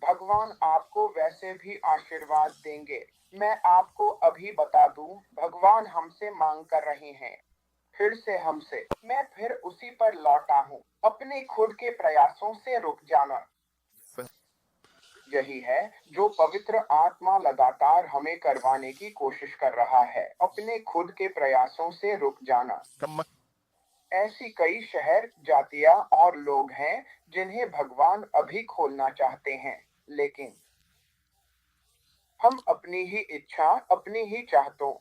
भगवान आपको वैसे भी आशीर्वाद देंगे। मैं आपको अभी बता दूं, भगवान हमसे मांग कर रहे हैं, फिर से हमसे। मैं फिर उसी पर लौटा हूं, अपने खुद के प्रयासों से रुक जाना। यही है जो पवित्र आत्मा लगातार हमें करवाने की कोशिश कर रहा है, अपने खुद के प्रयासों से रुक जाना। ऐसी कई शहर, जातियां और लोग हैं जिन्हें भगवान अभी खोलना चाहते हैं, लेकिन हम अपनी ही इच्छा, अपनी ही चाहतों,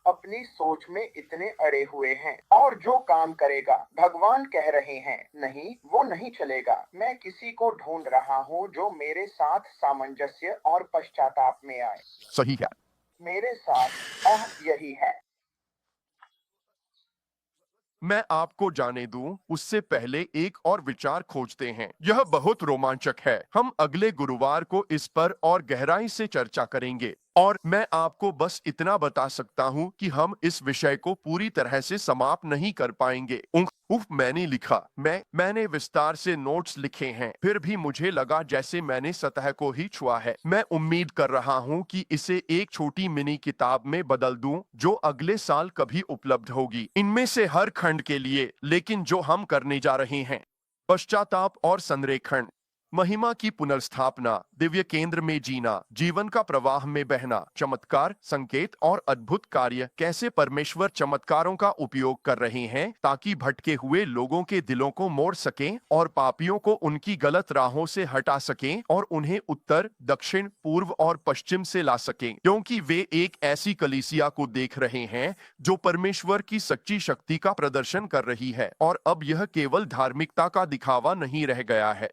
अपनी सोच में इतने अड़े हुए हैं। और जो काम करेगा, भगवान कह रहे हैं, नहीं, वो नहीं चलेगा। मैं किसी को ढूंढ रहा हूँ जो मेरे साथ सामंजस्य और पश्चाताप में आए। सही है। मेरे साथ यही है। मैं आपको जाने दूं, उससे पहले एक और विचार खोजते हैं। यह बहुत रोमांचक है। हम अगले गुरुवार को इस पर और गहराई से चर्चा करेंगे। और मैं आपको बस इतना बता सकता हूं कि हम इस विषय को पूरी तरह से समाप्त नहीं कर पाएंगे। मैंने लिखा, मैंने विस्तार से नोट्स लिखे हैं, फिर भी मुझे लगा जैसे मैंने सतह को ही छुआ है। मैं उम्मीद कर रहा हूं कि इसे एक छोटी मिनी किताब में बदल दूं, जो अगले साल कभी उपलब्ध होगी। इनमें से हर खंड के लिए, लेकिन जो हम करने जा रहे हैं, पश्चाताप और संरेखण, महिमा की पुनर्स्थापना, दिव्य केंद्र में जीना, जीवन का प्रवाह में बहना, चमत्कार, संकेत और अद्भुत कार्य, कैसे परमेश्वर चमत्कारों का उपयोग कर रहे हैं ताकि भटके हुए लोगों के दिलों को मोड़ सकें और पापियों को उनकी गलत राहों से हटा सकें और उन्हें उत्तर, दक्षिण, पूर्व और पश्चिम से ला सकें, क्योंकि वे एक ऐसी कलीसिया को देख रहे हैं जो परमेश्वर की सच्ची शक्ति का प्रदर्शन कर रही है। और अब यह केवल धार्मिकता का दिखावा नहीं रह गया है।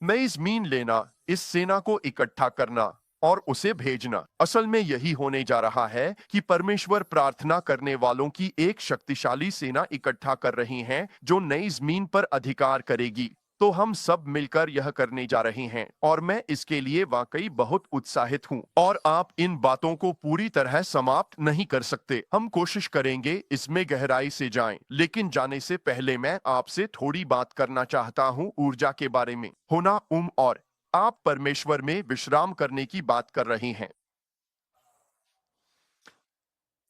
नई जमीन लेना, इस सेना को इकट्ठा करना और उसे भेजना। असल में यही होने जा रहा है कि परमेश्वर प्रार्थना करने वालों की एक शक्तिशाली सेना इकट्ठा कर रही हैं जो नई जमीन पर अधिकार करेगी। तो हम सब मिलकर यह करने जा रहे हैं और मैं इसके लिए वाकई बहुत उत्साहित हूं। और आप इन बातों को पूरी तरह समाप्त नहीं कर सकते। हम कोशिश करेंगे इसमें गहराई से जाएं, लेकिन जाने से पहले मैं आपसे थोड़ी बात करना चाहता हूं ऊर्जा के बारे में। होना और आप परमेश्वर में विश्राम करने की बात कर रहे हैं।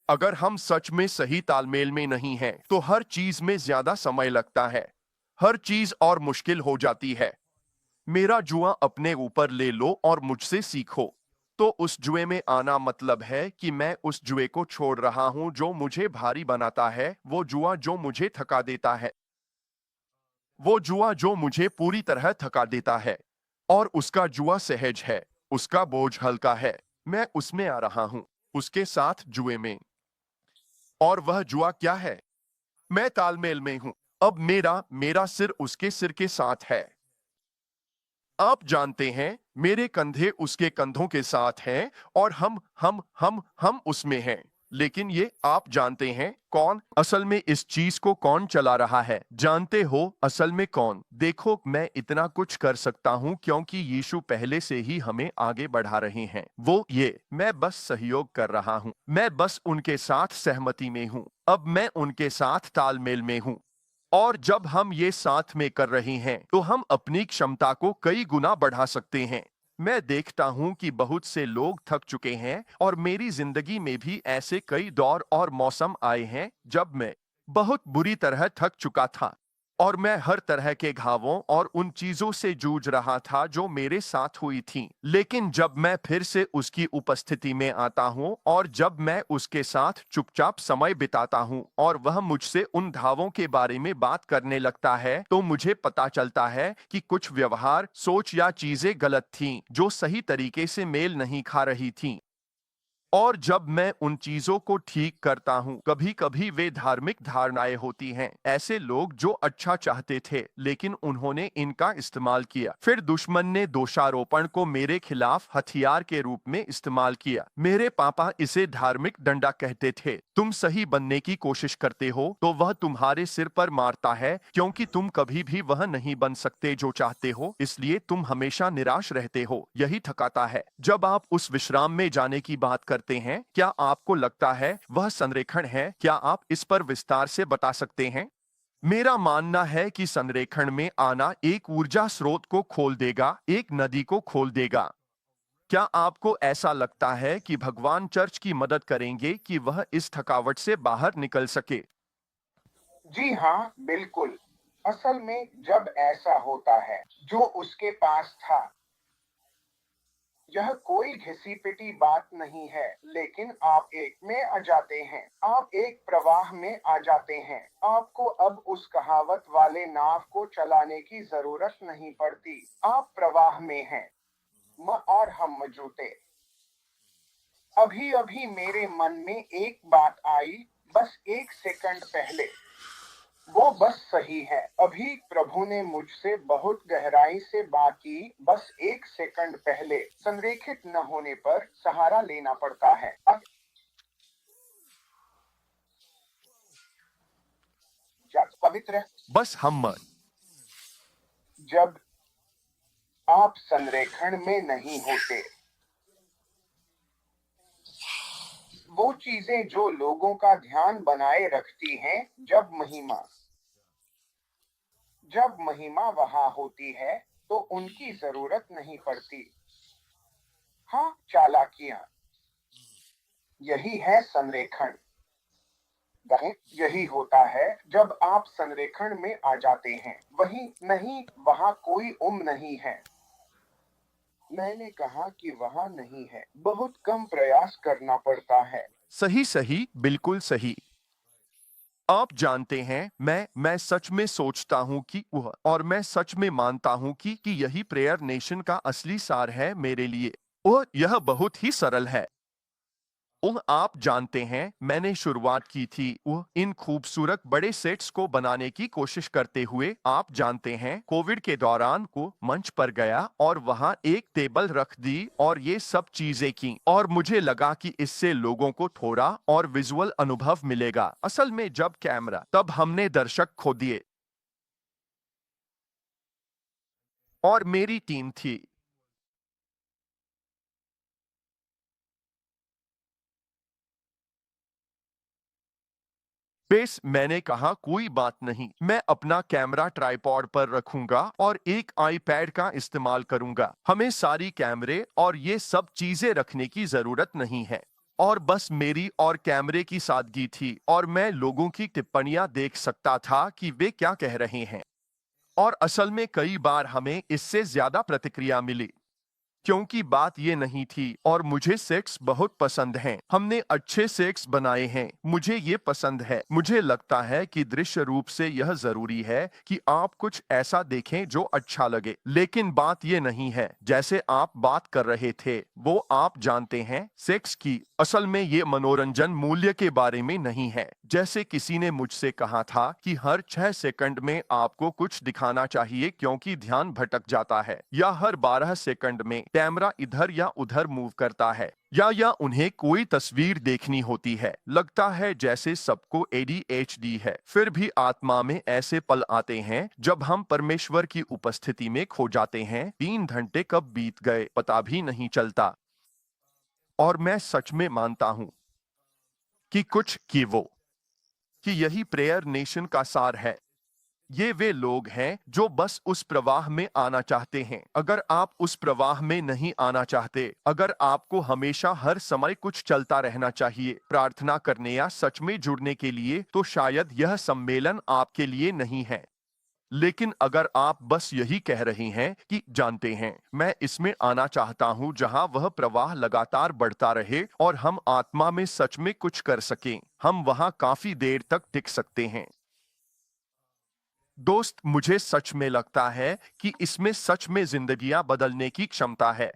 अगर हम सच में सही तालमेल में नहीं हैं, तो हर चीज में ज्यादा समय लगता है। हर चीज और मुश्किल हो जाती है। मेरा जुआ अपने ऊपर ले लो और मुझसे सीखो। तो उस जुए में आना मतलब है कि मैं उस जुए को छोड़ रहा हूं जो मुझे भारी बनाता है, वो जुआ जो मुझे थका देता है, वो जुआ जो मुझे पूरी तरह थका देता है। और उसका जुआ सहज है, उसका बोझ हल्का है। मैं उसमें आ रहा हूं, उसके साथ जुए में। और वह जुआ क्या है? मैं तालमेल में हूं। अब मेरा मेरा सिर उसके सिर के साथ है। आप जानते हैं, मेरे कंधे उसके कंधों के साथ हैं और हम उसमें हैं। लेकिन ये आप जानते हैं कौन असल में इस चीज को कौन चला रहा है? जानते हो असल में कौन? देखो, मैं इतना कुछ कर सकता हूं क्योंकि यीशु पहले से ही हमें आगे बढ़ा रहे हैं। मैं बस सहयोग कर रहा हूं। मैं बस उनके साथ सहमति में हूं। अब मैं उनके साथ तालमेल में हूं। और जब हम ये साथ में कर रहे हैं, तो हम अपनी क्षमता को कई गुना बढ़ा सकते हैं। मैं देखता हूं कि बहुत से लोग थक चुके हैं और मेरी जिंदगी में भी ऐसे कई दौर और मौसम आए हैं जब मैं बहुत बुरी तरह थक चुका था और मैं हर तरह के घावों और उन चीजों से जूझ रहा था जो मेरे साथ हुई थीं। लेकिन जब मैं फिर से उसकी उपस्थिति में आता हूं और जब मैं उसके साथ चुपचाप समय बिताता हूं और वह मुझसे उन घावों के बारे में बात करने लगता है, तो मुझे पता चलता है कि कुछ व्यवहार, सोच या चीजें गलत थीं जो सही तरीके से मेल नहीं खा रही थीं। और जब मैं उन चीजों को ठीक करता हूँ, कभी कभी वे धार्मिक धारणाएं होती हैं। ऐसे लोग जो अच्छा चाहते थे लेकिन उन्होंने इनका इस्तेमाल किया। फिर दुश्मन ने दोषारोपण को मेरे खिलाफ हथियार के रूप में इस्तेमाल किया। मेरे पापा इसे धार्मिक डंडा कहते थे। तुम सही बनने की कोशिश करते हो तो वह तुम्हारे सिर पर मारता है, क्योंकि तुम कभी भी वह नहीं बन सकते जो चाहते हो, इसलिए तुम हमेशा निराश रहते हो। यही थकाता है। जब आप उस विश्राम में जाने की बात करते हैं, क्या आपको लगता है वह संरेखण है? क्या आप इस पर विस्तार से बता सकते हैं? मेरा मानना है कि संरेखण में आना एक ऊर्जा स्रोत को खोल देगा, एक नदी को खोल देगा। क्या आपको ऐसा लगता है कि भगवान चर्च की मदद करेंगे कि वह इस थकावट से बाहर निकल सके? जी हाँ, बिल्कुल। असल में जब ऐसा होता है, जो उसके पास था, यह कोई घिसी-पिटी बात नहीं है, लेकिन आप एक में आ जाते हैं। आप एक प्रवाह में आ जाते हैं। आपको अब उस कहावत वाले नाव को चलाने की जरूरत नहीं पड़ती। आप प्रवाह में हैं। और हम मौजूद। अभी-अभी मेरे मन में एक बात आई, बस 1 सेकंड पहले। वो बस सही है। अभी प्रभु ने मुझसे बहुत गहराई से बात की। बस 1 सेकंड पहले संरेखित न होने पर सहारा लेना पड़ता है। जब पवित्र, बस हम मत। जब आप संरेखण में नहीं होते, वो चीजें जो लोगों का ध्यान बनाए रखती हैं, जब महिमा वहां होती है तो उनकी जरूरत नहीं पड़ती। हाँ, चालाकियां। यही है संरेखण। यही होता है जब आप संरेखण में आ जाते हैं। वही नहीं, वहां कोई नहीं है। मैंने कहा कि वहां नहीं है। बहुत कम प्रयास करना पड़ता है। सही सही, बिल्कुल सही। आप जानते हैं, मैं सच में सोचता हूँ कि वह, और मैं सच में मानता हूँ कि यही प्रेयर नेशन का असली सार है मेरे लिए। वह, यह बहुत ही सरल है। आप जानते हैं, मैंने शुरुआत की थी वह इन खूबसूरत बड़े सेट्स को बनाने की कोशिश करते हुए। आप जानते हैं, कोविड के दौरान को मंच पर गया और वहां एक टेबल रख दी और ये सब चीजें की, और मुझे लगा कि इससे लोगों को थोड़ा और विजुअल अनुभव मिलेगा। असल में जब कैमरा, तब हमने दर्शक खो दिए। और मेरी टीम थी। बेस, मैंने कहा कोई बात नहीं, मैं अपना कैमरा ट्राइपॉड पर रखूंगा और एक आईपैड का इस्तेमाल करूंगा। हमें सारी कैमरे और ये सब चीजें रखने की जरूरत नहीं है। और बस मेरी और कैमरे की सादगी थी, और मैं लोगों की टिप्पणियां देख सकता था कि वे क्या कह रहे हैं। और असल में कई बार हमें इससे ज्यादा प्रतिक्रिया मिली, क्योंकि बात ये नहीं थी। और मुझे सेक्स बहुत पसंद हैं। हमने अच्छे सेक्स बनाए हैं। मुझे ये पसंद है। मुझे लगता है कि दृश्य रूप से यह जरूरी है कि आप कुछ ऐसा देखें जो अच्छा लगे। लेकिन बात ये नहीं है जैसे आप बात कर रहे थे। वो, आप जानते हैं, सेक्स की असल में ये मनोरंजन मूल्य के बारे में नहीं है। जैसे किसी ने मुझसे कहा था कि हर 6 सेकंड में आपको कुछ दिखाना चाहिए क्योंकि ध्यान भटक जाता है, या हर 12 सेकंड में कैमरा इधर या उधर मूव करता है, या उन्हें कोई तस्वीर देखनी होती है। लगता है जैसे सबको ADHD है। फिर भी आत्मा में ऐसे पल आते हैं जब हम परमेश्वर की उपस्थिति में खो जाते हैं। 3 घंटे कब बीत गए पता भी नहीं चलता। और मैं सच में मानता हूं कि कि यही प्रेयर नेशन का सार है। ये वे लोग हैं जो बस उस प्रवाह में आना चाहते हैं। अगर आप उस प्रवाह में नहीं आना चाहते, अगर आपको हमेशा हर समय कुछ चलता रहना चाहिए, प्रार्थना करने या सच में जुड़ने के लिए, तो शायद यह सम्मेलन आपके लिए नहीं है। लेकिन अगर आप बस यही कह रही हैं कि जानते हैं, मैं इसमें आना चाहता हूं जहां वह प्रवाह लगातार बढ़ता रहे और हम आत्मा में सच में कुछ कर सकें, हम वहां काफी देर तक टिक सकते हैं। दोस्त, मुझे सच में लगता है कि इसमें सच में जिंदगियां बदलने की क्षमता है।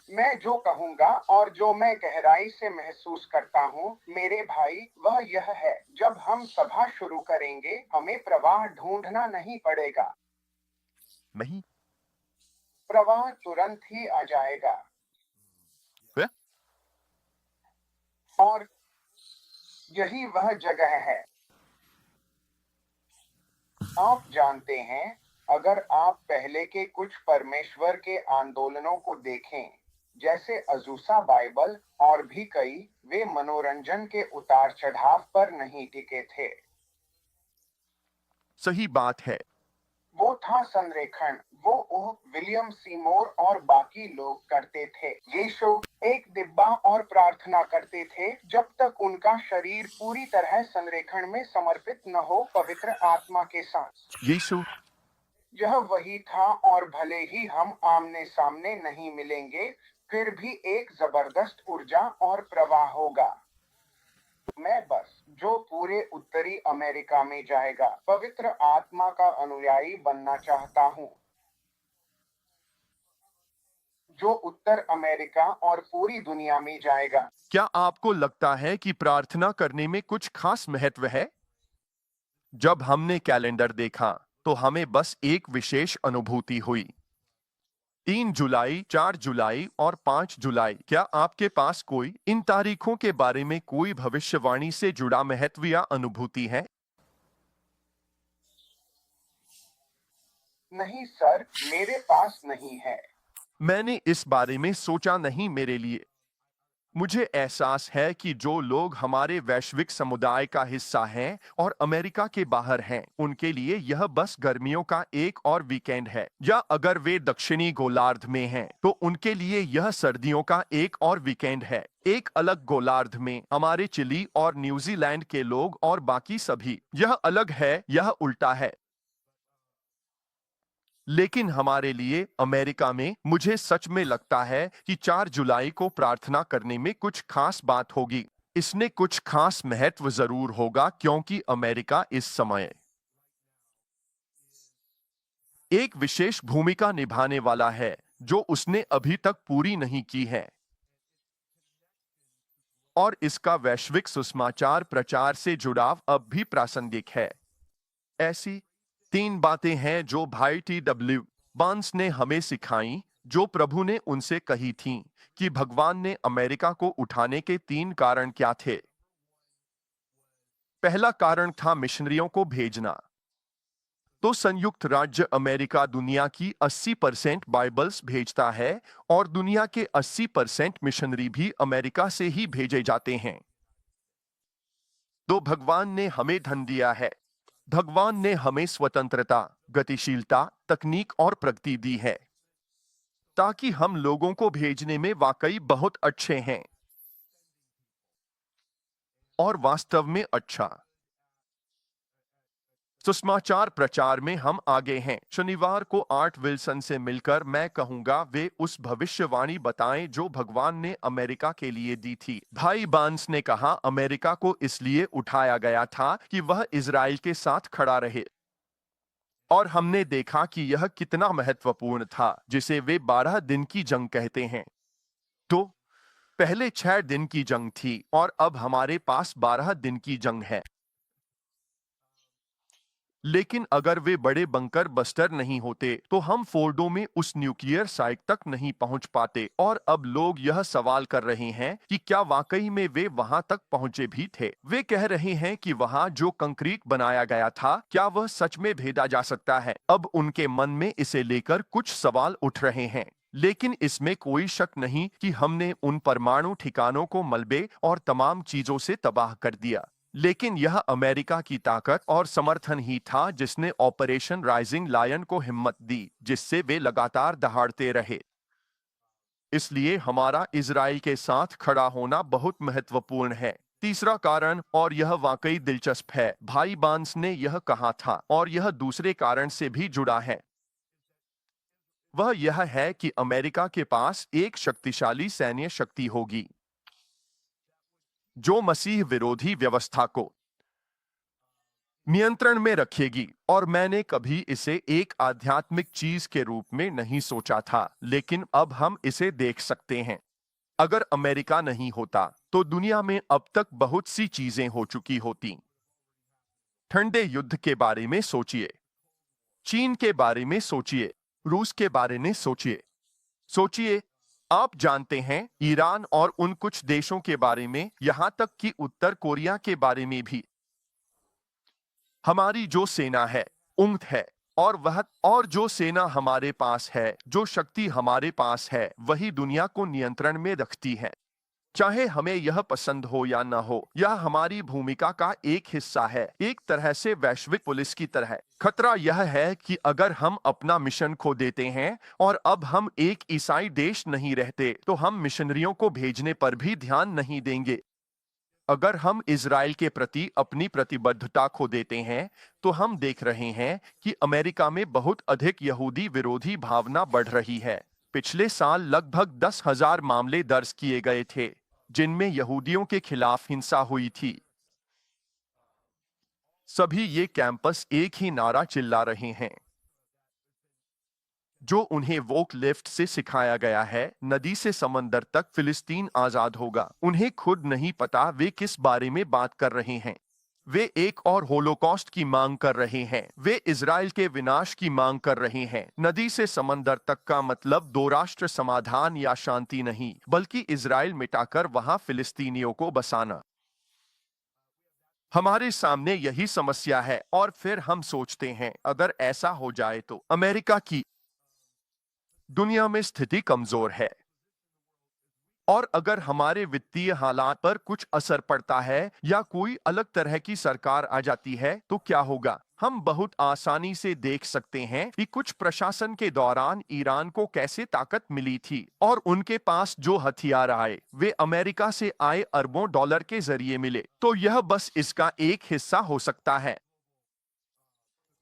मैं जो कहूंगा और जो मैं गहराई से महसूस करता हूँ मेरे भाई, वह यह है, जब हम सभा शुरू करेंगे हमें प्रवाह ढूंढना नहीं पड़ेगा। नहीं। प्रवाह तुरंत ही आ जाएगा। वे? और यही वह जगह है। आप जानते हैं, अगर आप पहले के कुछ परमेश्वर के आंदोलनों को देखें, जैसे अज़ूसा बाइबल और भी कई, वे मनोरंजन के उतार चढ़ाव पर नहीं टिके थे। सही बात है। वो था संरेखण। वो विलियम सीमोर और बाकी लोग करते थे। यीशु एक दिब्बा और प्रार्थना करते थे जब तक उनका शरीर पूरी तरह संरेखण में समर्पित न हो, पवित्र आत्मा के साथ। यीशु यह वही था, और भले ही हम आमने सामने नहीं मिलेंगे, फिर भी एक जबरदस्त ऊर्जा और प्रवाह होगा। मैं बस जो पूरे उत्तरी अमेरिका में जाएगा पवित्र आत्मा का अनुयायी बनना चाहता हूँ, जो उत्तर अमेरिका और पूरी दुनिया में जाएगा। क्या आपको लगता है कि प्रार्थना करने में कुछ खास महत्व है? जब हमने कैलेंडर देखा तो हमें बस एक विशेष अनुभूति हुई। 3 जुलाई, 4 जुलाई और 5 जुलाई। क्या आपके पास कोई इन तारीखों के बारे में कोई भविष्यवाणी से जुड़ा महत्व या अनुभूति है? नहीं सर, मेरे पास नहीं है। मैंने इस बारे में सोचा नहीं। मेरे लिए मुझे एहसास है कि जो लोग हमारे वैश्विक समुदाय का हिस्सा हैं और अमेरिका के बाहर हैं, उनके लिए यह बस गर्मियों का एक और वीकेंड है, या अगर वे दक्षिणी गोलार्ध में हैं, तो उनके लिए यह सर्दियों का एक और वीकेंड है। एक अलग गोलार्ध में हमारे चिली और न्यूजीलैंड के लोग और बाकी सभी। यह अलग है, यह उल्टा है। लेकिन हमारे लिए अमेरिका में मुझे सच में लगता है कि 4 जुलाई को प्रार्थना करने में कुछ खास बात होगी। इसने कुछ खास महत्व जरूर होगा, क्योंकि अमेरिका इस समय एक विशेष भूमिका निभाने वाला है जो उसने अभी तक पूरी नहीं की है, और इसका वैश्विक सुसमाचार प्रचार से जुड़ाव अब भी प्रासंगिक है। ऐसी 3 बातें हैं जो भाई T.W. बांस ने हमें सिखाई, जो प्रभु ने उनसे कही थीं कि भगवान ने अमेरिका को उठाने के 3 कारण क्या थे। पहला कारण था मिशनरियों को भेजना। तो संयुक्त राज्य अमेरिका दुनिया की 80% बाइबल्स भेजता है, और दुनिया के 80% मिशनरी भी अमेरिका से ही भेजे जाते हैं। तो भगवान ने हमें धन दिया है। भगवान ने हमें स्वतंत्रता, गतिशीलता, तकनीक और प्रगति दी है, ताकि हम लोगों को भेजने में वाकई बहुत अच्छे हैं। और वास्तव में अच्छा सुसमाचार प्रचार में हम आगे हैं। शनिवार को आर्ट विल्सन से मिलकर मैं कहूंगा वे उस भविष्यवाणी बताएं जो भगवान ने अमेरिका के लिए दी थी। भाई बांस ने कहा अमेरिका को इसलिए उठाया गया था कि वह इजराइल के साथ खड़ा रहे, और हमने देखा कि यह कितना महत्वपूर्ण था, जिसे वे 12 दिन की जंग कहते हैं। तो पहले 6 दिन की जंग थी, और अब हमारे पास 12 दिन की जंग है। लेकिन अगर वे बड़े बंकर बस्टर नहीं होते तो हम फोर्डो में उस न्यूक्लियर साइट तक नहीं पहुंच पाते। और अब लोग यह सवाल कर रहे हैं कि क्या वाकई में वे वहां तक पहुंचे भी थे। वे कह रहे हैं कि वहां जो कंक्रीट बनाया गया था, क्या वह सच में भेदा जा सकता है। अब उनके मन में इसे लेकर कुछ सवाल उठ रहे हैं। लेकिन इसमें कोई शक नहीं कि हमने उन परमाणु ठिकानों को मलबे और तमाम चीजों से तबाह कर दिया। लेकिन यह अमेरिका की ताकत और समर्थन ही था जिसने ऑपरेशन राइजिंग लायन को हिम्मत दी, जिससे वे लगातार दहाड़ते रहे। इसलिए हमारा इजराइल के साथ खड़ा होना बहुत महत्वपूर्ण है। तीसरा कारण, और यह वाकई दिलचस्प है, भाई बांस ने यह कहा था, और यह दूसरे कारण से भी जुड़ा है। वह यह है कि अमेरिका के पास एक शक्तिशाली सैन्य शक्ति होगी जो मसीह विरोधी व्यवस्था को नियंत्रण में रखेगी। और मैंने कभी इसे एक आध्यात्मिक चीज के रूप में नहीं सोचा था, लेकिन अब हम इसे देख सकते हैं। अगर अमेरिका नहीं होता तो दुनिया में अब तक बहुत सी चीजें हो चुकी होती। ठंडे युद्ध के बारे में सोचिए, चीन के बारे में सोचिए, रूस के बारे में सोचिए। सोचिए, आप जानते हैं, ईरान और उन कुछ देशों के बारे में, यहां तक कि उत्तर कोरिया के बारे में भी। हमारी जो सेना है, उंगत है, और जो सेना हमारे पास है, जो शक्ति हमारे पास है, वही दुनिया को नियंत्रण में रखती है। चाहे हमें यह पसंद हो या न हो, यह हमारी भूमिका का एक हिस्सा है, एक तरह से वैश्विक पुलिस की तरह। खतरा यह है कि अगर हम अपना मिशन खो देते हैं और अब हम एक ईसाई देश नहीं रहते, तो हम मिशनरियों को भेजने पर भी ध्यान नहीं देंगे। अगर हम इजराइल के प्रति अपनी प्रतिबद्धता खो देते हैं, तो हम देख रहे हैं कि अमेरिका में बहुत अधिक यहूदी विरोधी भावना बढ़ रही है। पिछले साल लगभग 10,000 मामले दर्ज किए गए थे, जिनमें यहूदियों के खिलाफ हिंसा हुई थी। सभी ये कैंपस एक ही नारा चिल्ला रहे हैं, जो उन्हें वोक लेफ्ट से सिखाया गया है, नदी से समंदर तक फिलिस्तीन आजाद होगा। उन्हें खुद नहीं पता वे किस बारे में बात कर रहे हैं। वे एक और होलोकॉस्ट की मांग कर रहे हैं। वे इजराइल के विनाश की मांग कर रहे हैं। नदी से समंदर तक का मतलब दो राष्ट्र समाधान या शांति नहीं, बल्कि इजराइल मिटाकर वहां फिलिस्तीनियों को बसाना। हमारे सामने यही समस्या है, और फिर हम सोचते हैं अगर ऐसा हो जाए तो। अमेरिका की दुनिया में स्थिति कमजोर है, और अगर हमारे वित्तीय हालात पर कुछ असर पड़ता है या कोई अलग तरह की सरकार आ जाती है, तो क्या होगा? हम बहुत आसानी से देख सकते हैं कि कुछ प्रशासन के दौरान ईरान को कैसे ताकत मिली थी, और उनके पास जो हथियार आए वे अमेरिका से आए अरबों डॉलर के जरिए मिले। तो यह बस इसका एक हिस्सा हो सकता है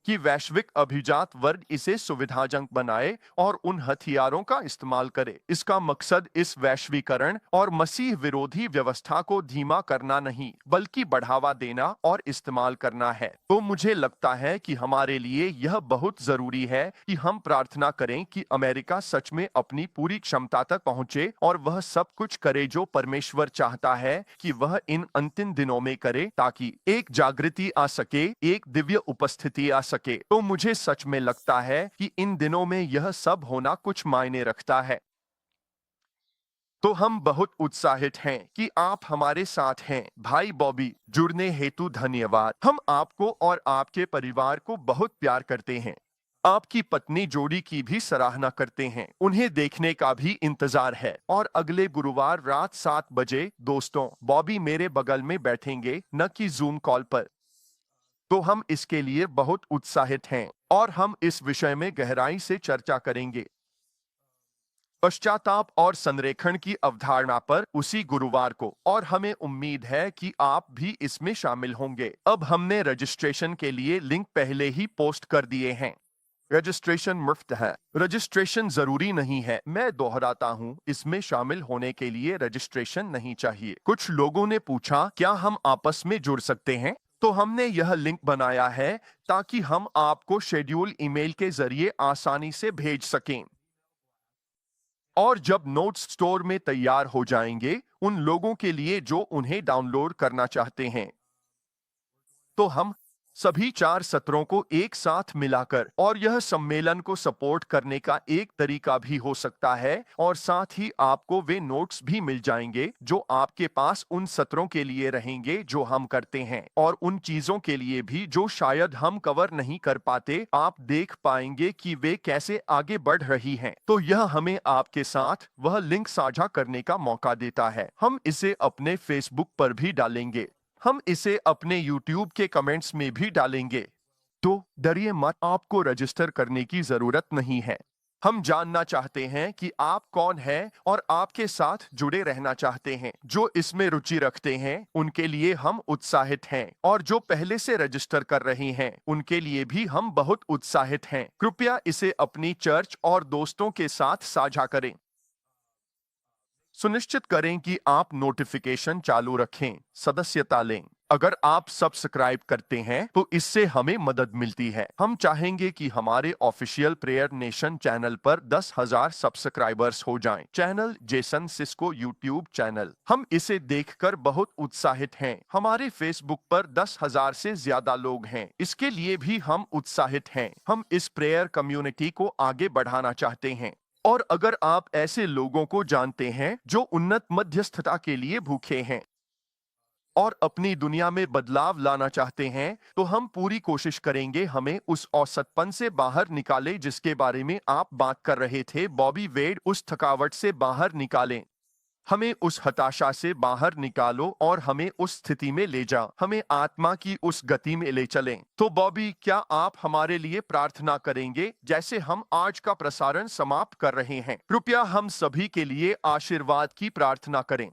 कि वैश्विक अभिजात वर्ग इसे सुविधाजनक बनाए और उन हथियारों का इस्तेमाल करे। इसका मकसद इस वैश्वीकरण और मसीह विरोधी व्यवस्था को धीमा करना नहीं, बल्कि बढ़ावा देना और इस्तेमाल करना है। तो मुझे लगता है कि हमारे लिए यह बहुत जरूरी है कि हम प्रार्थना करें कि अमेरिका सच में अपनी पूरी क्षमता तक पहुंचे और वह सब कुछ करे जो परमेश्वर चाहता है कि वह इन अंतिम दिनों में करे, ताकि एक जागृति आ सके, एक दिव्य उपस्थिति आ सके। तो मुझे सच में लगता है कि इन दिनों में यह सब होना कुछ मायने रखता है। तो हम बहुत उत्साहित हैं कि आप हमारे साथ हैं। भाई बॉबी, जुड़ने हेतु धन्यवाद। हम आपको और आपके परिवार को बहुत प्यार करते हैं। आपकी पत्नी जोड़ी की भी सराहना करते हैं। उन्हें देखने का भी इंतजार है। और अगले गुरुवार रात 7 बजे, दोस्तों, बॉबी मेरे बगल में बैठेंगे, न कि जूम कॉल पर। तो हम इसके लिए बहुत उत्साहित हैं, और हम इस विषय में गहराई से चर्चा करेंगे, पश्चाताप और संरेखण की अवधारणा पर, उसी गुरुवार को। और हमें उम्मीद है कि आप भी इसमें शामिल होंगे। अब हमने रजिस्ट्रेशन के लिए लिंक पहले ही पोस्ट कर दिए हैं। रजिस्ट्रेशन मुफ्त है। रजिस्ट्रेशन जरूरी नहीं है। मैं दोहराता हूँ, इसमें शामिल होने के लिए रजिस्ट्रेशन नहीं चाहिए। कुछ लोगों ने पूछा, क्या हम आपस में जुड़ सकते हैं? तो हमने यह लिंक बनाया है ताकि हम आपको शेड्यूल ईमेल के जरिए आसानी से भेज सकें। और जब नोट्स स्टोर में तैयार हो जाएंगे, उन लोगों के लिए जो उन्हें डाउनलोड करना चाहते हैं, तो हम सभी 4 सत्रों को एक साथ मिलाकर, और यह सम्मेलन को सपोर्ट करने का एक तरीका भी हो सकता है। और साथ ही आपको वे नोट्स भी मिल जाएंगे जो आपके पास उन सत्रों के लिए रहेंगे जो हम करते हैं, और उन चीजों के लिए भी जो शायद हम कवर नहीं कर पाते। आप देख पाएंगे कि वे कैसे आगे बढ़ रही हैं। तो यह हमें आपके साथ वह लिंक साझा करने का मौका देता है। हम इसे अपने फेसबुक पर भी डालेंगे। हम इसे अपने YouTube के कमेंट्स में भी डालेंगे। तो डरिए मत, आपको रजिस्टर करने की जरूरत नहीं है। हम जानना चाहते हैं कि आप कौन हैं और आपके साथ जुड़े रहना चाहते हैं। जो इसमें रुचि रखते हैं, उनके लिए हम उत्साहित हैं, और जो पहले से रजिस्टर कर रहे हैं, उनके लिए भी हम बहुत उत्साहित हैं। कृपया इसे अपनी चर्च और दोस्तों के साथ साझा करें। सुनिश्चित करें कि आप नोटिफिकेशन चालू रखें, सदस्यता लें। अगर आप सब्सक्राइब करते हैं तो इससे हमें मदद मिलती है। हम चाहेंगे कि हमारे ऑफिशियल प्रेयर नेशन चैनल पर 10,000 सब्सक्राइबर्स हो जाएं। Channel Jason Cisco YouTube channel. हम इसे देखकर बहुत उत्साहित हैं। हमारे फेसबुक पर 10,000 से ज्यादा लोग हैं। इसके लिए भी हम उत्साहित हैं। हम इस प्रेयर कम्युनिटी को आगे बढ़ाना चाहते हैं। और अगर आप ऐसे लोगों को जानते हैं जो उन्नत मध्यस्थता के लिए भूखे हैं और अपनी दुनिया में बदलाव लाना चाहते हैं, तो हम पूरी कोशिश करेंगे हमें उस औसतपन से बाहर निकाले जिसके बारे में आप बात कर रहे थे बॉबी वेड। उस थकावट से बाहर निकालें, हमें उस हताशा से बाहर निकालो और हमें उस स्थिति में ले जा, हमें आत्मा की उस गति में ले चलें। तो बॉबी, क्या आप हमारे लिए प्रार्थना करेंगे जैसे हम आज का प्रसारण समाप्त कर रहे हैं? कृपया हम सभी के लिए आशीर्वाद की प्रार्थना करें।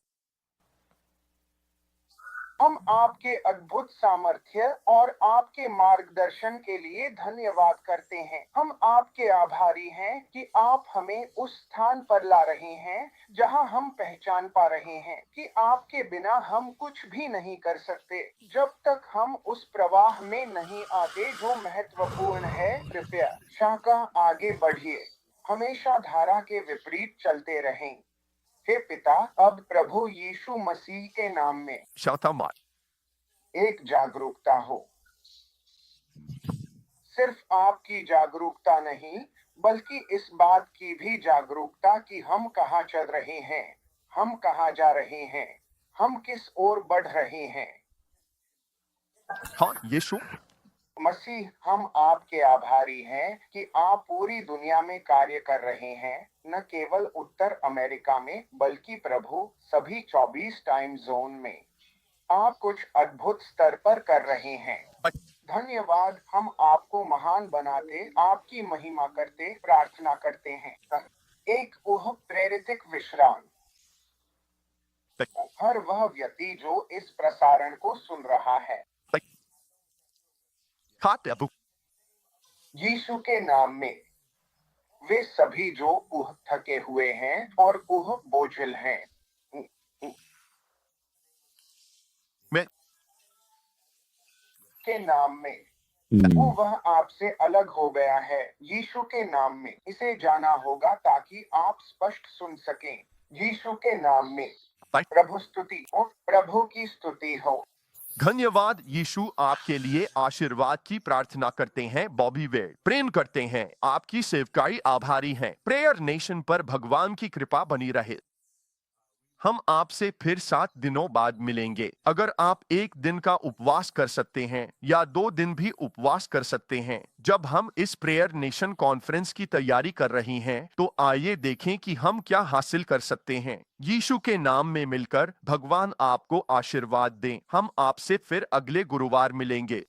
हम आपके अद्भुत सामर्थ्य और आपके मार्गदर्शन के लिए धन्यवाद करते हैं। हम आपके आभारी हैं कि आप हमें उस स्थान पर ला रहे हैं जहां हम पहचान पा रहे हैं कि आपके बिना हम कुछ भी नहीं कर सकते। जब तक हम उस प्रवाह में नहीं आते जो महत्वपूर्ण है, कृपया शाखा आगे बढ़िए, हमेशा धारा के विपरीत चलते रहें। हे पिता, अब प्रभु यीशु मसीह के नाम में शातामार एक जागरूकता हो। सिर्फ आपकी जागरूकता नहीं, बल्कि इस बात की भी जागरूकता कि हम कहाँ चल रहे हैं, हम कहाँ जा रहे हैं, हम किस ओर बढ़ रहे हैं। हाँ यीशु मसीह, हम आपके आभारी हैं कि आप पूरी दुनिया में कार्य कर रहे हैं, न केवल उत्तर अमेरिका में बल्कि प्रभु सभी 24 टाइम जोन में आप कुछ अद्भुत स्तर पर कर रहे हैं। धन्यवाद। हम आपको महान बनाते, आपकी महिमा करते, प्रार्थना करते हैं। एक प्रेरित विश्राम। हर वह व्यक्ति जो इस प्रसारण को सुन रहा है, यीशु के नाम में, वे सभी जो थके हुए हैं और बोझिल हैं, मैं के नाम में, वह आपसे अलग हो गया है। यीशु के नाम में इसे जाना होगा ताकि आप स्पष्ट सुन सकें। यीशु के नाम में प्रभु स्तुति हो, प्रभु की स्तुति हो। धन्यवाद यीशु। आपके लिए आशीर्वाद की प्रार्थना करते हैं बॉबी वेड। प्रेम करते हैं, आपकी सेवकाई आभारी हैं। प्रेयर नेशन पर भगवान की कृपा बनी रहे। हम आपसे फिर 7 दिनों बाद मिलेंगे। अगर आप 1 दिन का उपवास कर सकते हैं या 2 दिन भी उपवास कर सकते हैं जब हम इस प्रेयर नेशन कॉन्फ्रेंस की तैयारी कर रही हैं, तो आइए देखें कि हम क्या हासिल कर सकते हैं। यीशु के नाम में मिलकर भगवान आपको आशीर्वाद दें। हम आपसे फिर अगले गुरुवार मिलेंगे।